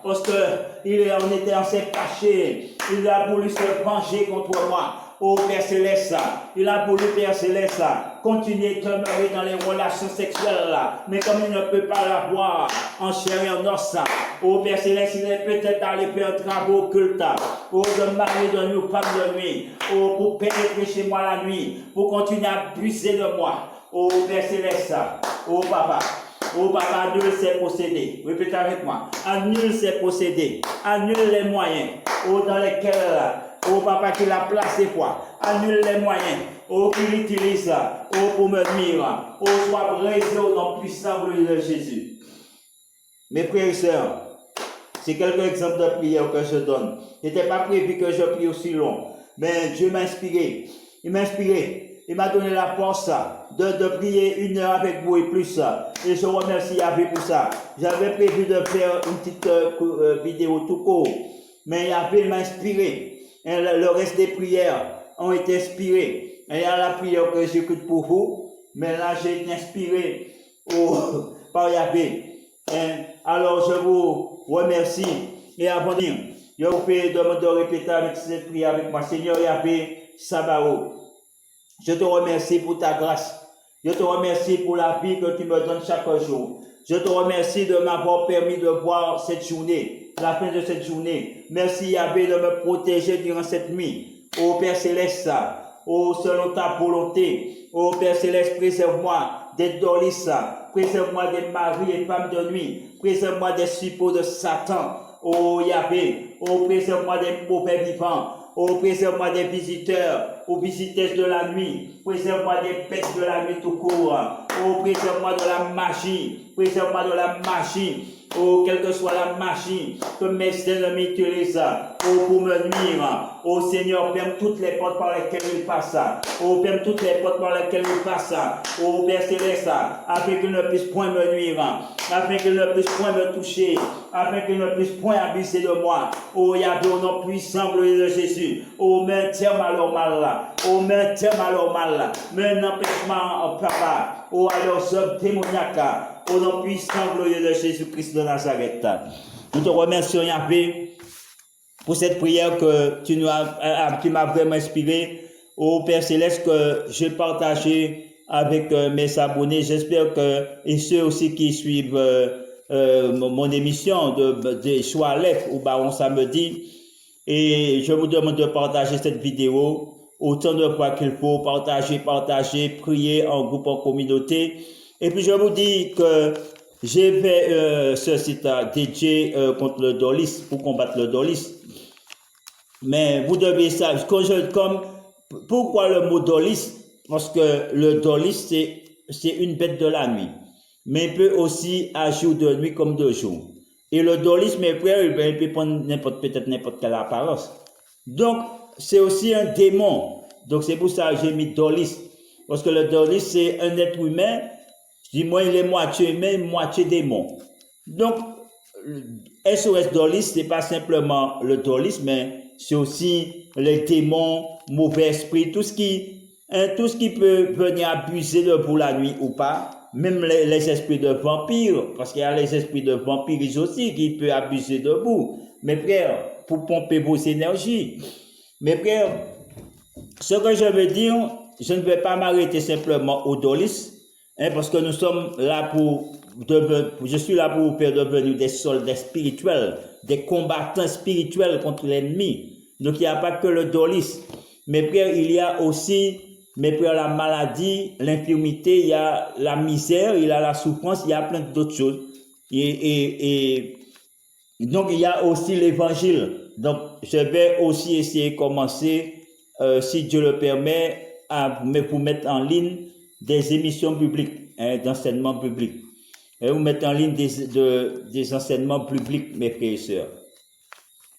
parce qu'on s'est fâché, il a voulu se venger contre moi. Oh Père Céleste, il a voulu, Père Céleste, continuer de demeurer dans les relations sexuelles là, mais comme il ne peut pas l'avoir en chair et en os, oh Père Céleste, il est peut-être allé faire un travail occulte, oh de mari de nuit ou femme de nuit, oh pour pénétrer chez moi la nuit, pour continuer à abuser de moi, oh Père Céleste, oh Papa. Oh papa, annule ses possédés. Répétez avec moi. Annule ses possédés. Annule les moyens. Oh dans lesquels, oh papa, qu'il a placé quoi. Annule les moyens. Oh qu'il utilise. Oh pour me nuire. Oh soit brisé au nom puissant de Jésus. Mes frères et sœurs, c'est quelques exemples de prières que je donne. Il n'était pas prévu que je prie aussi long. Mais Dieu m'a inspiré. Il m'a inspiré. Il m'a donné la force de prier 1 heure avec vous et plus. Et je remercie Yahvé pour ça. J'avais prévu de faire une petite vidéo tout court. Mais Yahvé m'a inspiré. Et le reste des prières ont été inspirées. Et il y a la prière que j'écoute pour vous. Mais là, j'ai été inspiré par Yahvé. Alors, je vous remercie. Et avant de dire, je vous prie de répéter avec cette prière avec moi. Seigneur Yahvé, Sabaoth. Je te remercie pour ta grâce. Je te remercie pour la vie que tu me donnes chaque jour. Je te remercie de m'avoir permis de voir cette journée, la fin de cette journée. Merci Yahvé de me protéger durant cette nuit. Ô Père Céleste, ô selon ta volonté, ô Père Céleste, préserve-moi des Dolissa, préserve-moi des maris et femmes de nuit, préserve-moi des suppôts de Satan. Ô Yahvé, ô préserve-moi des mauvais vivants. Oh, préserve-moi des visiteurs, aux visiteuses de la nuit. Préserve-moi des bêtes de la nuit tout court. Oh, préserve-moi de la magie. Préserve-moi de la magie. Oh, quelle que soit la magie que mes ennemis utilisent. Oh, pour me nuire. Oh, Seigneur, ferme toutes les portes par lesquelles ils passent. Oh, ferme toutes les portes par lesquelles ils passent. Oh, Père Céleste, afin qu'ils ne puissent point me nuire. Afin qu'ils ne puissent point me toucher. Afin qu'ils ne puissent point abuser de moi. Oh, Yahvé, au nom puissant de Jésus. Oh, mets un terme à leur mal. Oh, mets un terme à leur mal. Mets un empêchement, papa. Oh, à leurs œuvres démoniaques. Au nom puissant glorieux de Jésus-Christ de Nazareth. Nous te remercions, Yahvé, pour cette prière que tu m'as vraiment inspiré. Ô Père Céleste, que j'ai partagé avec mes abonnés. J'espère que, et ceux aussi qui suivent mon émission de Choix Aleph ou Baron Samedi, et je vous demande de partager cette vidéo autant de fois qu'il faut, partager, prier en groupe, en communauté. Et puis je vous dis que j'ai fait ce site dédié contre le Dolis, pour combattre le Dolis. Mais vous devez savoir, pourquoi le mot Dolis? Parce que le Dolis, c'est une bête de la nuit. Mais il peut aussi agir de nuit comme de jour. Et le Dolis, mes frères, il peut prendre peut-être n'importe quelle apparence. Donc, c'est aussi un démon. Donc, c'est pour ça que j'ai mis Dolis. Parce que le Dolis, c'est un être humain Du moins, il est moitié humain, moitié démon. Donc, SOS Dolis, ce n'est pas simplement le Dolis, mais c'est aussi les démons, mauvais esprits, tout ce qui peut venir abuser de vous la nuit ou pas, même les esprits de vampires, parce qu'il y a les esprits de vampires aussi qui peuvent abuser de vous. Mes frères, pour pomper vos énergies. Mes frères, ce que je veux dire, je ne vais pas m'arrêter simplement au Dolis, parce que nous sommes là je suis là pour vous faire devenir des soldats spirituels, des combattants spirituels contre l'ennemi. Donc il n'y a pas que le Dolis. Mes frères, il y a aussi, mes frères, la maladie, l'infirmité, il y a la misère, il y a la souffrance, il y a plein d'autres choses. Et donc il y a aussi l'évangile. Donc je vais aussi essayer de commencer, si Dieu le permet, à vous mettre en ligne des émissions bibliques, d'enseignement biblique. Et vous mettre en ligne des enseignements bibliques, mes frères et sœurs.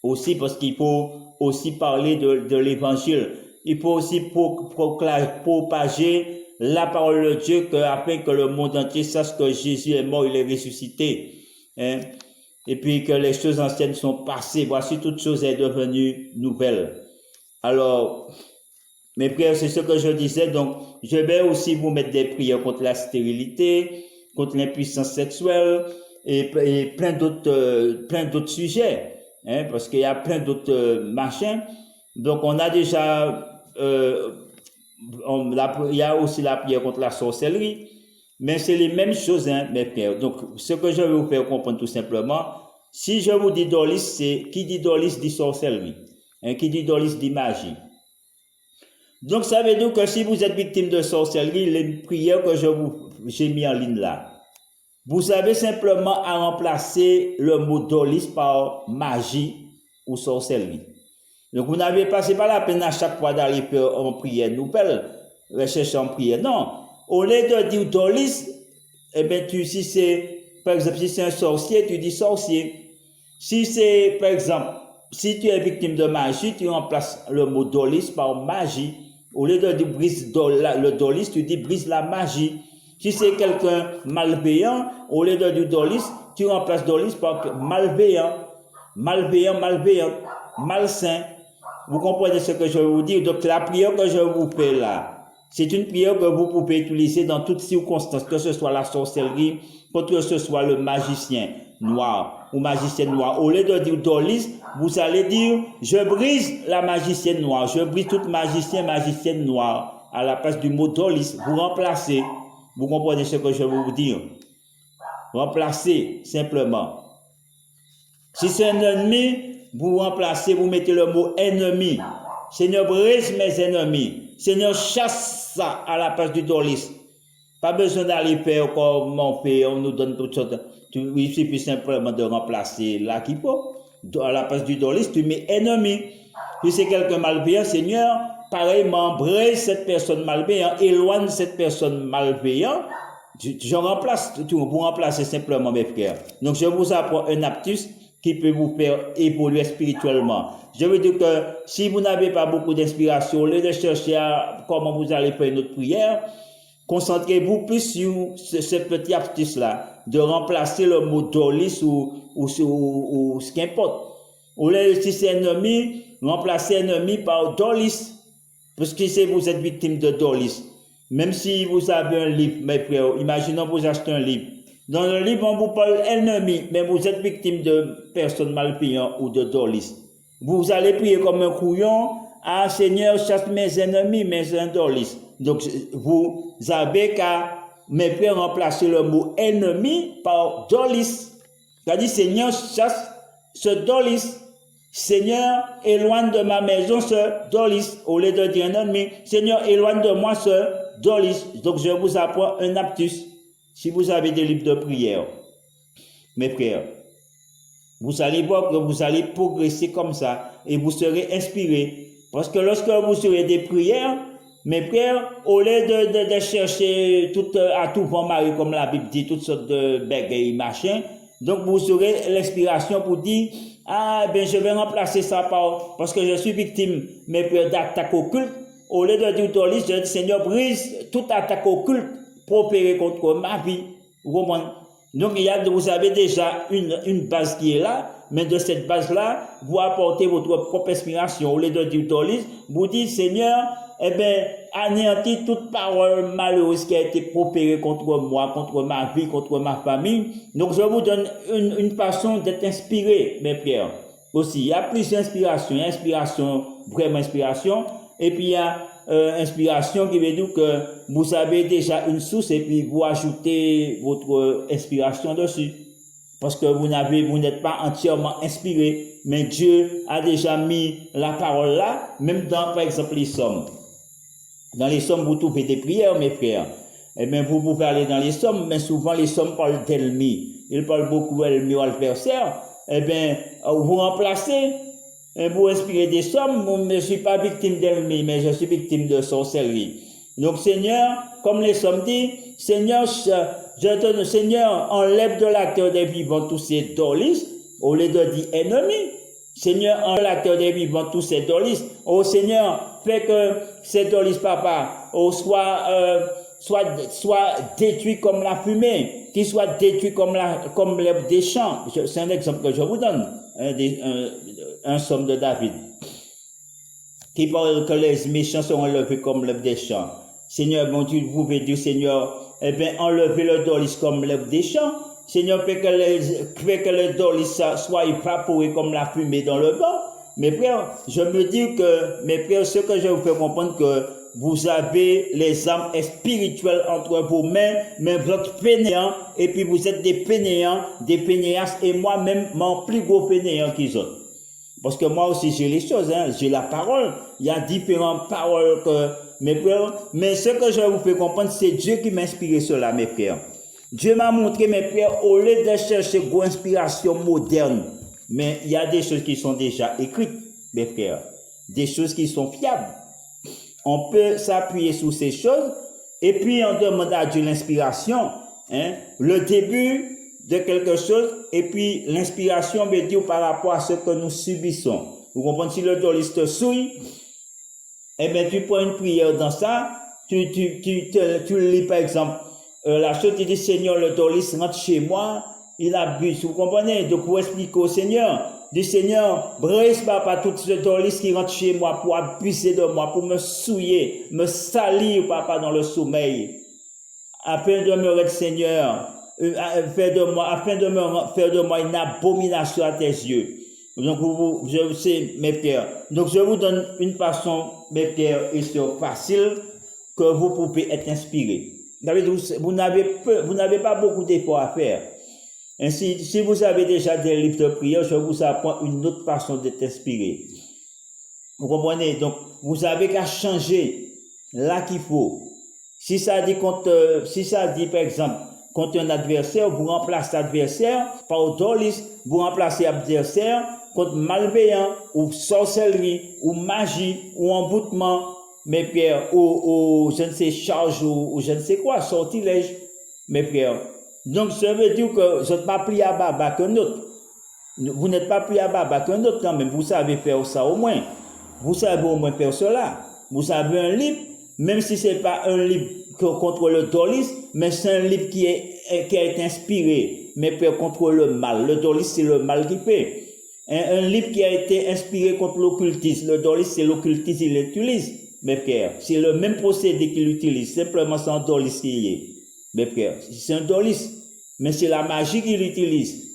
Aussi parce qu'il faut aussi parler de l'évangile. Il faut aussi propager la parole de Dieu afin que le monde entier sache que Jésus est mort, il est ressuscité. Et puis que les choses anciennes sont passées. Voici toute chose est devenue nouvelle. Alors, mes frères, c'est ce que je disais. Donc, je vais aussi vous mettre des prières contre la stérilité, contre l'impuissance sexuelle et plein d'autres sujets. Parce qu'il y a plein d'autres machins. Donc, on a déjà, il y a aussi la prière contre la sorcellerie. Mais c'est les mêmes choses, mes frères. Donc, ce que je vais vous faire comprendre tout simplement, si je vous dis Dolis, qui dit Dolis dit sorcellerie. Qui dit Dolis dit magie. Donc, ça veut dire que si vous êtes victime de sorcellerie, les prières que j'ai mis en ligne là, vous avez simplement à remplacer le mot Dolis par magie ou sorcellerie. Donc, vous n'avez pas, c'est pas la peine à chaque fois d'aller faire une prière nouvelle, rechercher en prière. Non. Au lieu de dire Dolis, eh bien, si c'est, par exemple, si c'est un sorcier, tu dis sorcier. Si c'est, par exemple, si tu es victime de magie, tu remplaces le mot Dolis par magie. Au lieu de dire brise le Dolis, tu dis brise la magie. Si c'est quelqu'un malveillant, au lieu de dire Dolis, tu remplaces Dolis par malveillant. Malveillant, malsain. Vous comprenez ce que je veux vous dire? Donc la prière que je vous fais là, c'est une prière que vous pouvez utiliser dans toutes circonstances, que ce soit la sorcellerie, que ce soit le magicien noir ou magicienne noire. Au lieu de dire Dolis, vous allez dire, je brise la magicienne noire, je brise toute magicienne noire. À la place du mot Dolis, vous remplacez. Vous comprenez ce que je veux vous dire? Remplacez simplement. Si c'est un ennemi, vous remplacez, vous mettez le mot ennemi. Seigneur, brise mes ennemis. Seigneur, chasse ça à la place du Dolis. Pas besoin d'aller faire comme on fait, on nous donne toutes sortes. Il suffit simplement de remplacer là qu'il faut. À la place du Dolis, tu mets ennemi. Si c'est quelqu'un malveillant, Seigneur, pareillement, brise cette personne malveillante, éloigne cette personne malveillante. Je remplace, vous remplacez simplement mes frères. Donc, je vous apprends un aptus qui peut vous faire évoluer spirituellement. Je veux dire que si vous n'avez pas beaucoup d'inspiration, au lieu de chercher comment vous allez faire une autre prière, concentrez-vous plus sur ce petit astuce-là, de remplacer le mot Dolis ou ce qu'importe. Au lieu de si c'est ennemi, remplacez ennemi par Dolis. Parce que si vous êtes victime de Dolis, même si vous avez un livre, mes frères, imaginons vous achetez un livre. Dans le livre, on vous parle ennemi, mais vous êtes victime de personnes malveillantes ou de Dolis. Vous allez prier comme un couillon, ah Seigneur, chasse mes ennemis, mais un Dolis. Donc, vous avez qu'à, mes frères, remplacer le mot ennemi par Dolis. C'est-à-dire, Seigneur, chasse ce Dolis. Seigneur, éloigne de ma maison ce Dolis. Au lieu de dire un ennemi, Seigneur, éloigne de moi ce Dolis. Donc, je vous apprends un aptus. Si vous avez des livres de prière, mes frères, vous allez voir que vous allez progresser comme ça et vous serez inspirés. Parce que lorsque vous serez des prières, mes frères, au lieu de chercher à tout vent marrer, comme la Bible dit, toutes sortes de bégayes, machin, donc vous aurez l'inspiration pour dire, ah, ben je vais remplacer ça parce que je suis victime, mes frères, d'attaques occultes. Au lieu de dire Dolis, je dis, Seigneur, brise toute attaque occulte prospérer contre ma vie. Vous comprenez? Donc, vous avez déjà une base qui est là, mais de cette base-là, vous apportez votre propre inspiration. Au lieu de dire Dolis, vous dites, Seigneur, eh bien, anéantis toute parole malheureuse qui a été propérée contre moi, contre ma vie, contre ma famille. Donc, je vous donne une façon d'être inspiré, mes frères. Aussi, il y a plusieurs inspirations. Il y a inspiration, vraiment inspiration, et puis il y a inspiration qui veut dire que vous avez déjà une source et puis vous ajoutez votre inspiration dessus. Parce que vous n'êtes pas entièrement inspiré, mais Dieu a déjà mis la parole là, même dans, par exemple, les psaumes. Dans les psaumes, vous trouvez des prières, mes frères. Eh bien, vous pouvez aller dans les psaumes, mais souvent les psaumes parlent d'ennemis. Ils parlent beaucoup d'ennemis ou adversaires. Eh bien, vous remplacez, vous inspirez des psaumes. Je ne suis pas victime d'ennemis, mais je suis victime de sorcellerie. Donc, Seigneur, comme les psaumes disent, Seigneur, Seigneur, enlève de la terre des vivants tous ces dolis, au lieu de dire ennemis. Seigneur, enlève de la terre des vivants tous ces dolis. Oh Seigneur, fais que ces dolis, papa, soit détruits comme la fumée, qu'ils soient détruits comme l'herbe des champs. C'est un exemple que je vous donne, un psaume de David, qui parle que les méchants seront enlevés comme l'herbe des champs. Seigneur, bon Dieu, vous pouvez dire, Seigneur, eh bien, enlevez le dolis comme l'herbe des champs. Seigneur, fait que le dolis soit évaporé comme la fumée dans le vent. Mes frères, je me dis que, mes frères, ce que je vous fais comprendre que vous avez les âmes spirituelles entre vos mains, mais vous êtes fainéants, et puis vous êtes des fainéants, des fainéas, et moi-même, mon plus gros fainéant qu'ils ont. Parce que moi aussi, j'ai les choses, j'ai la parole. Il y a différentes paroles que, mes frères, mais ce que je vous fais comprendre, c'est Dieu qui m'a inspiré cela, mes frères. Dieu m'a montré, mes frères, au lieu de chercher une inspiration moderne, mais il y a des choses qui sont déjà écrites, mes frères, des choses qui sont fiables. On peut s'appuyer sur ces choses, et puis on demande à Dieu l'inspiration, le début de quelque chose, et puis l'inspiration veut dire par rapport à ce que nous subissons. Vous comprenez, si le dolis te souille, eh bien, tu prends une prière dans ça, tu lis par exemple, la chose, tu dis, Seigneur, le dolis rentre chez moi, il abuse, vous comprenez? Donc, vous expliquez au Seigneur, du Seigneur, brise papa tout ce dolis qui rentre chez moi pour abuser de moi, pour me souiller, me salir, papa, dans le sommeil. Afin de me rendre, Seigneur, afin de me faire de moi une abomination à tes yeux. Donc, je sais, mes frères. Donc, je vous donne une façon, mes frères, et c'est facile que vous pouvez être inspiré. Vous n'avez pas beaucoup d'efforts à faire. Ainsi, si vous avez déjà des livres de prière, je vous apprends une autre façon d'être inspiré. Vous comprenez? Donc, vous avez qu'à changer là qu'il faut. Si ça dit, par exemple, contre un adversaire, vous remplacez l'adversaire par dolis, vous remplacez l'adversaire contre malveillant, ou sorcellerie, ou magie, ou emboutement, mes frères, ou je ne sais, charge, ou je ne sais quoi, sortilège, mes frères. Donc, ça veut dire que je n'êtes pas plus à baba qu'un autre. Vous n'êtes pas plus à baba qu'un autre quand même. Vous savez faire ça au moins. Vous savez au moins faire cela. Vous avez un livre, même si ce n'est pas un livre contre le dolis, mais c'est un livre qui a été inspiré, mais contre le mal. Le dolis, c'est le mal qui fait. Un livre qui a été inspiré contre l'occultisme. Le dolis, c'est l'occultisme, il l'utilise, mes frères. C'est le même procédé qu'il utilise. Simplement, c'est un dolis qui est. Mes frères, c'est un dolis, mais c'est la magie qu'il utilise.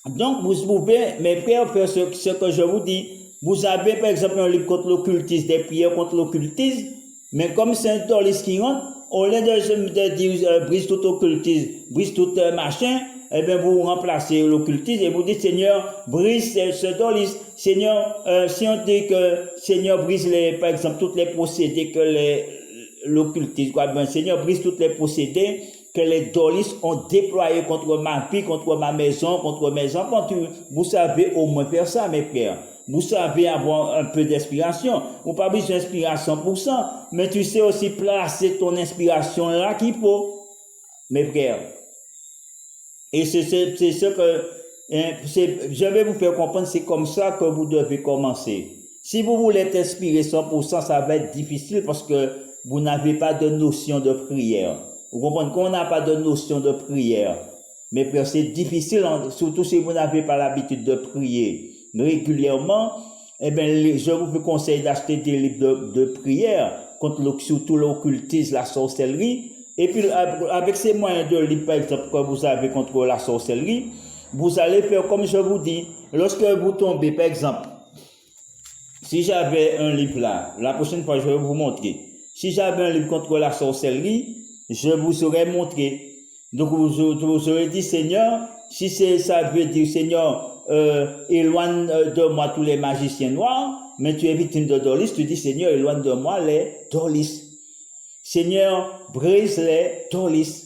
Donc, vous pouvez, mes frères, faire ce que je vous dis. Vous avez, par exemple, un livre contre l'occultisme, des prières contre l'occultisme, mais comme c'est un dolis qui rentre, au lieu de dire brise tout occultisme, brise tout machin, eh bien, vous remplacez l'occultisme et vous dites, Seigneur, brise ce dolis. Seigneur, si on dit que Seigneur brise par exemple, toutes les procédés que l'occultisme, ben, Seigneur, brise toutes les procédés que les dolis ont déployés contre ma vie, contre ma maison, contre mes enfants. Vous savez au moins faire ça, mes frères. Vous savez avoir un peu d'inspiration. Vous n'avez pas besoin d'inspiration pour ça, mais tu sais aussi placer ton inspiration là qu'il faut, mes frères. Et c'est ce que je vais vous faire comprendre, c'est comme ça que vous devez commencer. Si vous voulez être inspiré 100%, ça va être difficile parce que vous n'avez pas de notion de prière. Vous comprenez qu'on n'a pas de notion de prière. Mes frères, c'est difficile, surtout si vous n'avez pas l'habitude de prier régulièrement. Eh bien, je vous conseille d'acheter des livres de prière contre surtout l'occultisme, la sorcellerie. Et puis, avec ces moyens de livres, par exemple, que vous avez contre la sorcellerie, vous allez faire comme je vous dis. Lorsque vous tombez, par exemple, si j'avais un livre là, la prochaine fois, je vais vous montrer. Si j'avais un livre contre la sorcellerie, je vous aurais montré. Donc, vous aurez dit, Seigneur, si ça veut dire, Seigneur, éloigne de moi tous les magiciens noirs, mais tu es victime de Dolis, tu dis, Seigneur, éloigne de moi les Dolis. Seigneur, brise les Dolis.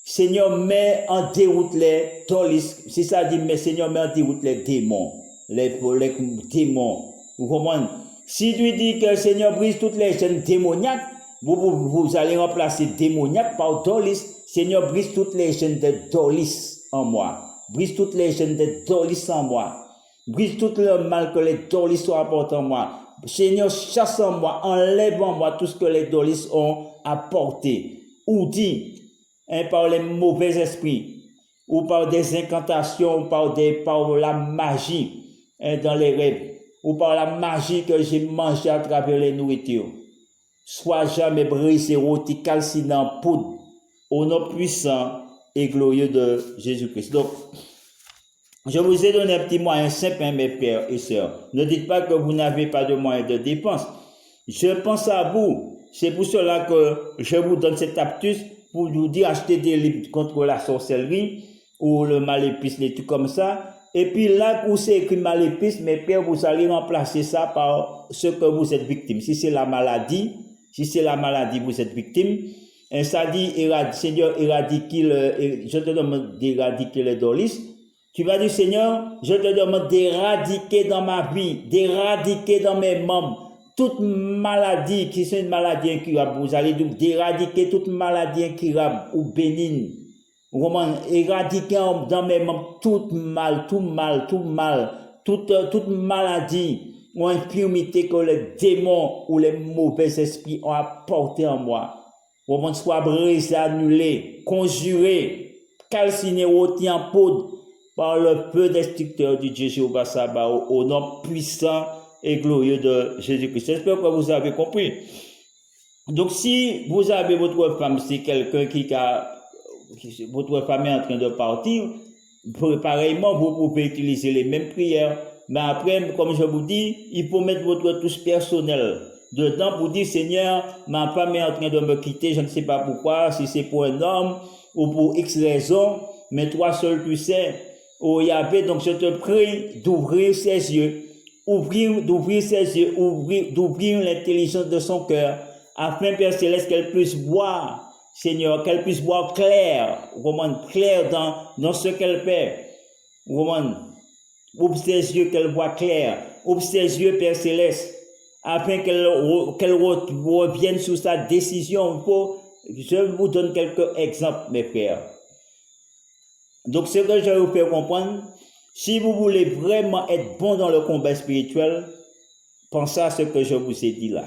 Seigneur, mets en déroute les Dolis. Si ça dit, mais Seigneur, mets en déroute les démons. Les démons. Vous comprenez? Si tu dis que Seigneur brise toutes les chaînes démoniaques, vous allez remplacer démoniaque par Dolis. Seigneur, brise toutes les chaînes de Dolis en moi. Brise toutes les chaînes de Dolis en moi. Brise tout le mal que les Dolis ont apporté en moi. Seigneur, chasse en moi, enlève en moi tout ce que les Dolis ont apporté. Ou dit, par les mauvais esprits, ou par des incantations, ou par la magie dans les rêves, ou par la magie que j'ai mangée à travers les nourritures. Sois jamais brisé, rôti, calcinant, poudre, au nom puissant et glorieux de Jésus-Christ. Donc, je vous ai donné un petit moyen simple, mes frères et sœurs. Ne dites pas que vous n'avez pas de moyens de dépense. Je pense à vous. C'est pour cela que je vous donne cette astuce pour vous dire acheter des livres contre la sorcellerie ou le maléfice, des trucs comme ça. Et puis là où c'est écrit maléfice, mes frères, vous allez remplacer ça par ce que vous êtes victime. Si c'est la maladie, vous êtes victime. Et ça dit, Seigneur, je te demande d'éradiquer les Dolis. Tu vas dire, Seigneur, je te demande d'éradiquer dans ma vie, d'éradiquer dans mes membres, toute maladie qui sont une maladie incurable. Vous allez donc d'éradiquer toute maladie incurable ou bénigne. Vraiment, éradiquer dans mes membres toute maladie ou infirmité que les démons ou les mauvais esprits ont apporté en moi. Vraiment, soit brisé, annulé, conjuré, calciné, rôti en poudre, par le feu destructeur du Dieu Jéhovah Sabaoth, au nom puissant et glorieux de Jésus-Christ. J'espère que vous avez compris. Donc, si vous avez votre femme, c'est quelqu'un votre femme est en train de partir, pareillement, vous pouvez utiliser les mêmes prières. Mais après, comme je vous dis, il faut mettre votre touche personnelle dedans pour dire, Seigneur, ma femme est en train de me quitter, je ne sais pas pourquoi, si c'est pour un homme ou pour X raison, mais toi seul tu sais. Oh Yahvé, donc je te prie d'ouvrir ses yeux, d'ouvrir l'intelligence de son cœur, afin, Père Céleste, qu'elle puisse voir, Seigneur, qu'elle puisse voir clair, clair dans ce qu'elle fait. Ouvre ses yeux, qu'elle voit clair. Ouvre ses yeux, Père Céleste, afin qu'elle revienne sur sa décision. Je vous donne quelques exemples, mes frères. Donc, ce que je vais vous faire comprendre, si vous voulez vraiment être bon dans le combat spirituel, pensez à ce que je vous ai dit là.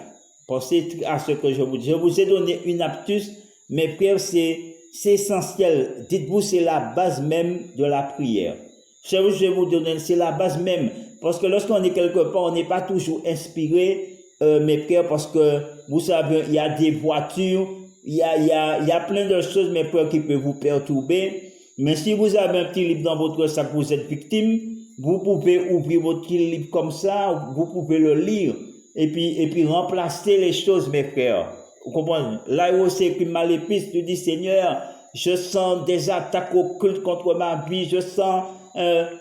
Pensez à ce que je vous dis. Je vous ai donné une astuce, mes frères, c'est essentiel. Dites-vous, c'est la base même de la prière. Je vais vous donner, c'est la base même. Parce que lorsqu'on est quelque part, on n'est pas toujours inspiré, mes frères, parce que, vous savez, il y a des voitures, il y a plein de choses, mes frères, qui peuvent vous perturber. Mais si vous avez un petit livre dans votre sac, vous êtes victime, vous pouvez ouvrir votre petit livre comme ça, vous pouvez le lire, et puis remplacer les choses, mes frères. Vous comprenez? Là où c'est écrit maléfice, tu dis, Seigneur, je sens des attaques occultes contre ma vie, je sens,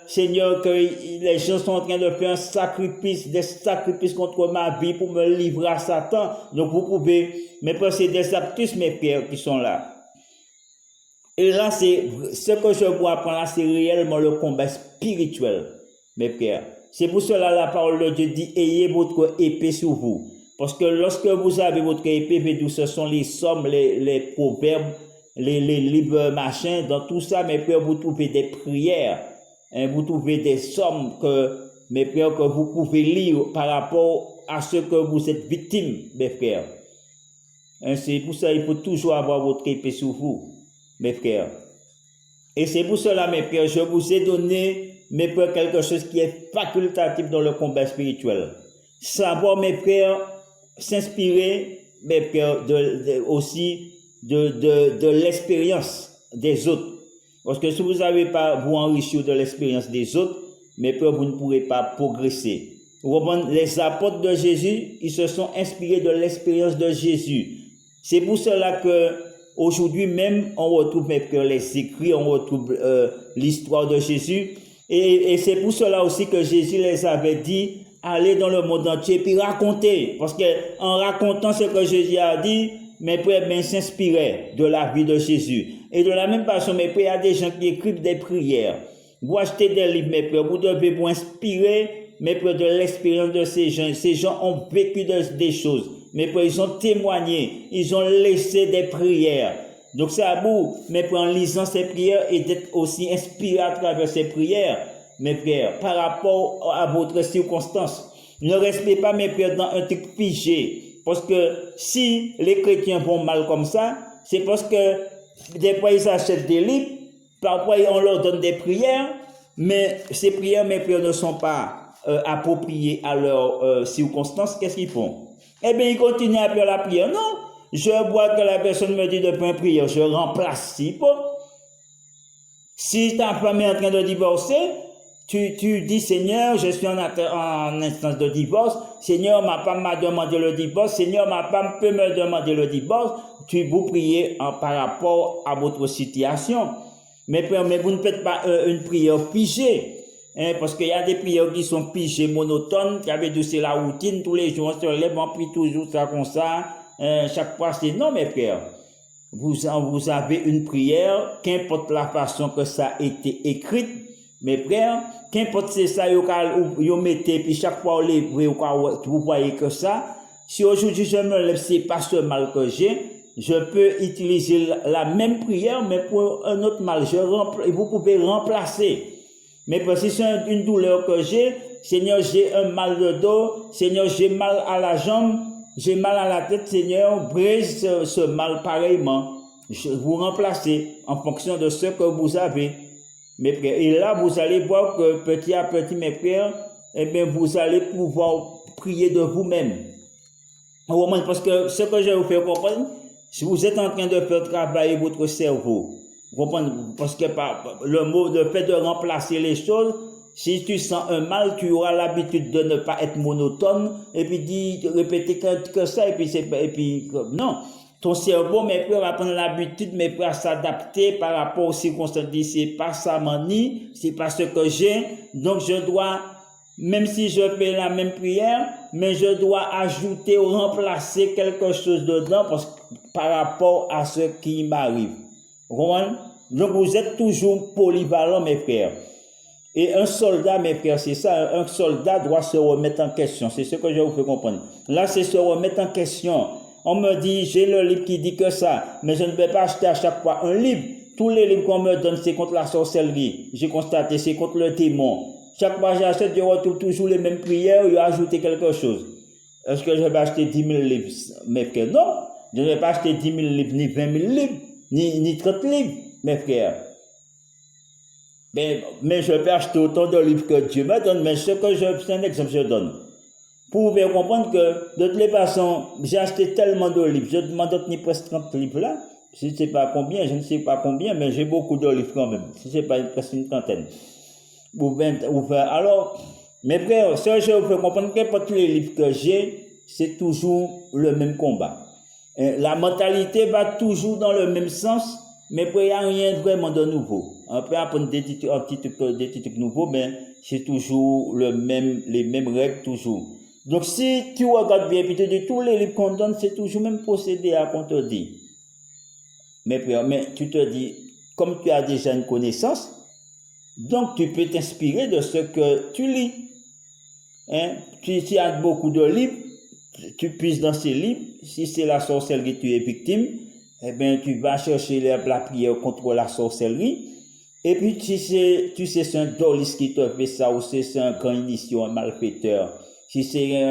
Seigneur, que les gens sont en train de faire des sacrifices contre ma vie pour me livrer à Satan. Donc vous pouvez, mais c'est des astuces, mes frères, qui sont là. Et là, c'est ce que je vous apprends là, c'est réellement le combat spirituel, mes frères. C'est pour cela la parole de Dieu dit, ayez votre épée sur vous. Parce que lorsque vous avez votre épée, ce sont les sommes, les proverbes, les livres machins, dans tout ça, mes frères, vous trouvez des prières, vous trouvez des sommes mes frères, que vous pouvez lire par rapport à ce que vous êtes victime, mes frères. C'est pour ça qu'il faut toujours avoir votre épée sur vous, mes frères. Et c'est pour cela, mes frères, je vous ai donné, mes frères, quelque chose qui est facultatif dans le combat spirituel. Savoir, mes frères, s'inspirer, mes frères, aussi de l'expérience des autres. Parce que si vous n'avez pas vous enrichir de l'expérience des autres, mes frères, vous ne pourrez pas progresser. Les apôtres de Jésus, ils se sont inspirés de l'expérience de Jésus. C'est pour cela que aujourd'hui même, on retrouve, mes frères, les écrits, on retrouve l'histoire de Jésus. Et c'est pour cela aussi que Jésus les avait dit, allez dans le monde entier, puis racontez. Parce que en racontant ce que Jésus a dit, mes frères, ben, s'inspiraient de la vie de Jésus. Et de la même façon, mes frères, il y a des gens qui écrivent des prières. Vous achetez des livres, mes frères, vous devez vous inspirer, mes frères, de l'expérience de ces gens. Ces gens ont vécu des choses. Mes frères, ils ont témoigné, ils ont laissé des prières. Donc c'est à vous, mes frères, en lisant ces prières et d'être aussi inspiré à travers ces prières, mes frères, par rapport à votre circonstance. Ne restez pas, mes frères, dans un truc figé. Parce que si les chrétiens vont mal comme ça, c'est parce que des fois ils achètent des livres, parfois on leur donne des prières, mais ces prières, mes frères, ne sont pas appropriées à leurs circonstances. Qu'est-ce qu'ils font? Eh bien, ils continuent à faire la prière. Non, je vois que la personne me dit de faire une prière, je remplace si peu. Si ta femme est en train de divorcer, tu dis, Seigneur, je suis en instance de divorce. Seigneur, ma femme m'a demandé le divorce. Seigneur, ma femme peut me demander le divorce. Vous priez par rapport à votre situation. Mais vous ne faites pas une prière figée. Hein, parce qu'il y a des prières qui sont figées, monotones, qui avaient c'est la routine. Tous les jours, on se lève, on prie toujours ça comme ça. Chaque fois, c'est non, mes frères. Vous avez une prière, qu'importe la façon que ça a été écrite, mes frères, qu'importe c'est ça, vous mettez, puis chaque fois vous voyez que ça. Si aujourd'hui je me lève, c'est pas ce mal que j'ai, je peux utiliser la même prière, mais pour un autre mal. Vous pouvez remplacer. Mais si c'est une douleur que j'ai, Seigneur, j'ai un mal de dos, Seigneur, j'ai mal à la jambe, j'ai mal à la tête, Seigneur, brise ce mal pareillement. Vous remplacez en fonction de ce que vous avez. Mes frères. Et là, vous allez voir que petit à petit, mes frères, eh bien, vous allez pouvoir prier de vous-même. Parce que ce que je vais vous faire comprendre, si vous êtes en train de faire travailler votre cerveau, vous comprenez? Parce que le fait de remplacer les choses, si tu sens un mal, tu auras l'habitude de ne pas être monotone, et puis répéter que ça, et puis, non. Ton cerveau, mes frères, va prendre l'habitude, mes frères, à s'adapter par rapport aux circonstances. C'est pas ça, manie, c'est pas ce que j'ai. Donc, je dois, même si je fais la même prière, mais je dois ajouter ou remplacer quelque chose dedans par rapport à ce qui m'arrive. Vous comprenez? Donc, vous êtes toujours polyvalent, mes frères. Et un soldat, mes frères, c'est ça, un soldat doit se remettre en question. C'est ce que je vous fais comprendre. Là, c'est se remettre en question. On me dit, j'ai le livre qui dit que ça, mais je ne vais pas acheter à chaque fois un livre. Tous les livres qu'on me donne, c'est contre la sorcellerie. J'ai constaté, c'est contre le démon. Chaque fois que j'achète, je retrouve toujours les mêmes prières, il a ajouté quelque chose. Est-ce que je vais acheter 10 000 livres? Mes frères, non. Je ne vais pas acheter 10 000 livres, ni 20 000 livres, ni 30 livres, mes frères. Mais je peux acheter autant de livres que Dieu me donne, mais c'est un exemple que je donne. Pour vous comprendre que, de toutes les façons, j'ai acheté tellement de livres, je m'en donne presque 30 livres là, je ne sais pas combien, mais j'ai beaucoup de livres quand même, si ce n'est pas presque une trentaine. Alors, mes frères, ce que je vous fais comprendre que pour tous les livres que j'ai, c'est toujours le même combat. La mentalité va toujours dans le même sens, mais il n'y a rien vraiment de nouveau. On peut apprendre des trucs nouveaux, mais c'est toujours les mêmes règles toujours. Donc, si tu regardes bien, puis tu dis, tous les livres qu'on donne, c'est toujours le même procédé à qu'on te dit. Mais tu te dis, comme tu as déjà une connaissance, donc tu peux t'inspirer de ce que tu lis. Hein? Tu as beaucoup de livres, tu puisses dans ces livres. Si c'est la sorcellerie, tu es victime, eh bien, tu vas chercher la prière contre la sorcellerie. Et puis, tu sais, c'est un doliste qui te fait ça, ou c'est un grand initié, un malfaiteur. Si c'est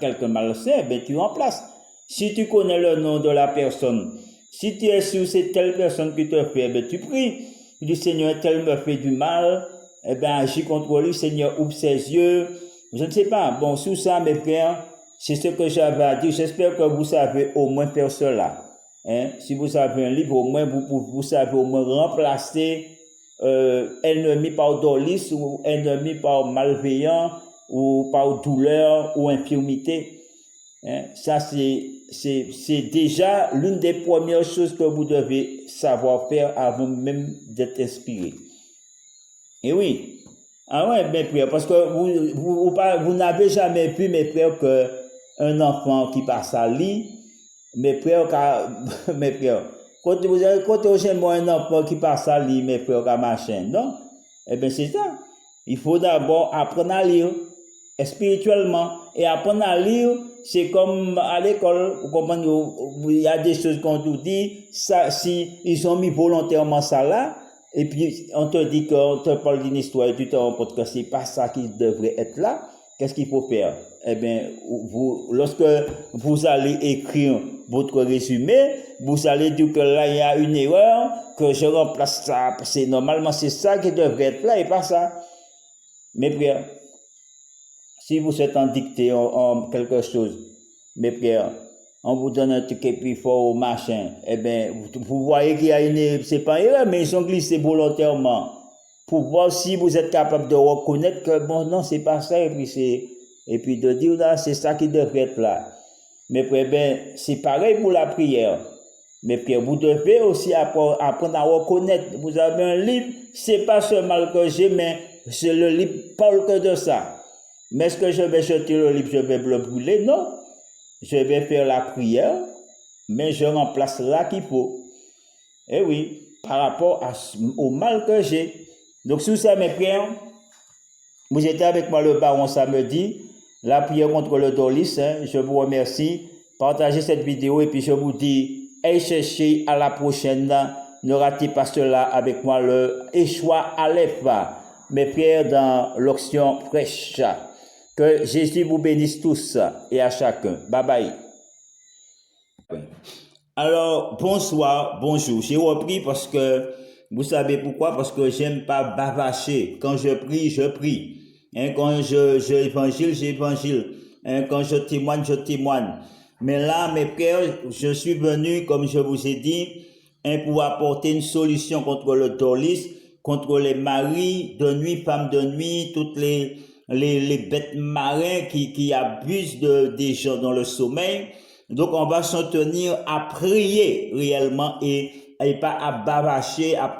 quelqu'un malsain, ben tu remplaces. Si tu connais le nom de la personne, si tu es sûr c'est telle personne qui te fait, ben tu pries. Tu dis, Seigneur, tel me fait du mal, eh bien, agis contre lui, Seigneur, ouvre ses yeux. Je ne sais pas. Bon, sous ça, mes frères, c'est ce que j'avais à dire. J'espère que vous savez au moins faire cela. Hein? Si vous avez un livre, au moins, vous savez au moins remplacer ennemi par dolice ou ennemi par malveillant ou par douleur ou infirmité. Hein? Ça, c'est déjà l'une des premières choses que vous devez savoir faire avant même d'être inspiré. Et oui. Ah ouais, mes frères, parce que vous n'avez jamais vu, mes frères, qu'un enfant qui passe à lit, mes frères, mes frères, quand vous avez un enfant qui passe à lit, mes frères, à machin, non? Eh bien, c'est ça. Il faut d'abord apprendre à lire spirituellement. Et apprendre à lire, c'est comme à l'école, vous comprenez, il y a des choses qu'on nous dit, ça, si ils ont mis volontairement ça là, et puis on te dit qu'on te parle d'une histoire et tu te rends compte que c'est pas ça qui devrait être là, qu'est-ce qu'il faut faire? Eh bien, lorsque vous allez écrire votre résumé, vous allez dire que là, il y a une erreur, que je remplace ça, parce que normalement, c'est ça qui devrait être là et pas ça. Mes frères, si vous êtes en dictée en quelque chose, mes frères, on vous donne un truc et puis fort au machin, eh bien, vous voyez qu'il y a une, c'est pas erreur, mais ils ont glissé volontairement pour voir si vous êtes capable de reconnaître que bon, non, c'est pas ça, et puis de dire là, c'est ça qui devrait être là. Mais frères, ben, c'est pareil pour la prière. Mais frères, vous devez aussi apprendre à reconnaître. Vous avez un livre, c'est pas ce mal que j'ai, mais c'est le livre parle que de ça. Mais est-ce que je vais jeter le livre, je vais le brûler? Non. Je vais faire la prière, mais je remplace là qu'il faut. Eh oui, par rapport au mal que j'ai. Donc, sous ça, mes frères, vous étiez avec moi le baron samedi, la prière contre le dolis. Hein, je vous remercie. Partagez cette vidéo et puis je vous dis, allez chercher à la prochaine. Ne ratez pas cela avec moi, le Échoua Aleph, mes frères, dans l'option fraîche. Que Jésus vous bénisse tous et à chacun. Bye bye. Alors, bonsoir, bonjour. J'ai repris parce que, vous savez pourquoi? Parce que j'aime pas bavacher. Quand je prie, je prie. Hein, quand j'évangile, j'évangile. Hein, quand je témoigne, je témoigne. Mais là, mes frères, je suis venu, comme je vous ai dit, hein, pour apporter une solution contre le dolis, contre les maris de nuit, femmes de nuit, toutes les bêtes marins qui abusent des gens dans le sommeil. Donc, on va s'en tenir à prier réellement et pas à bavacher, à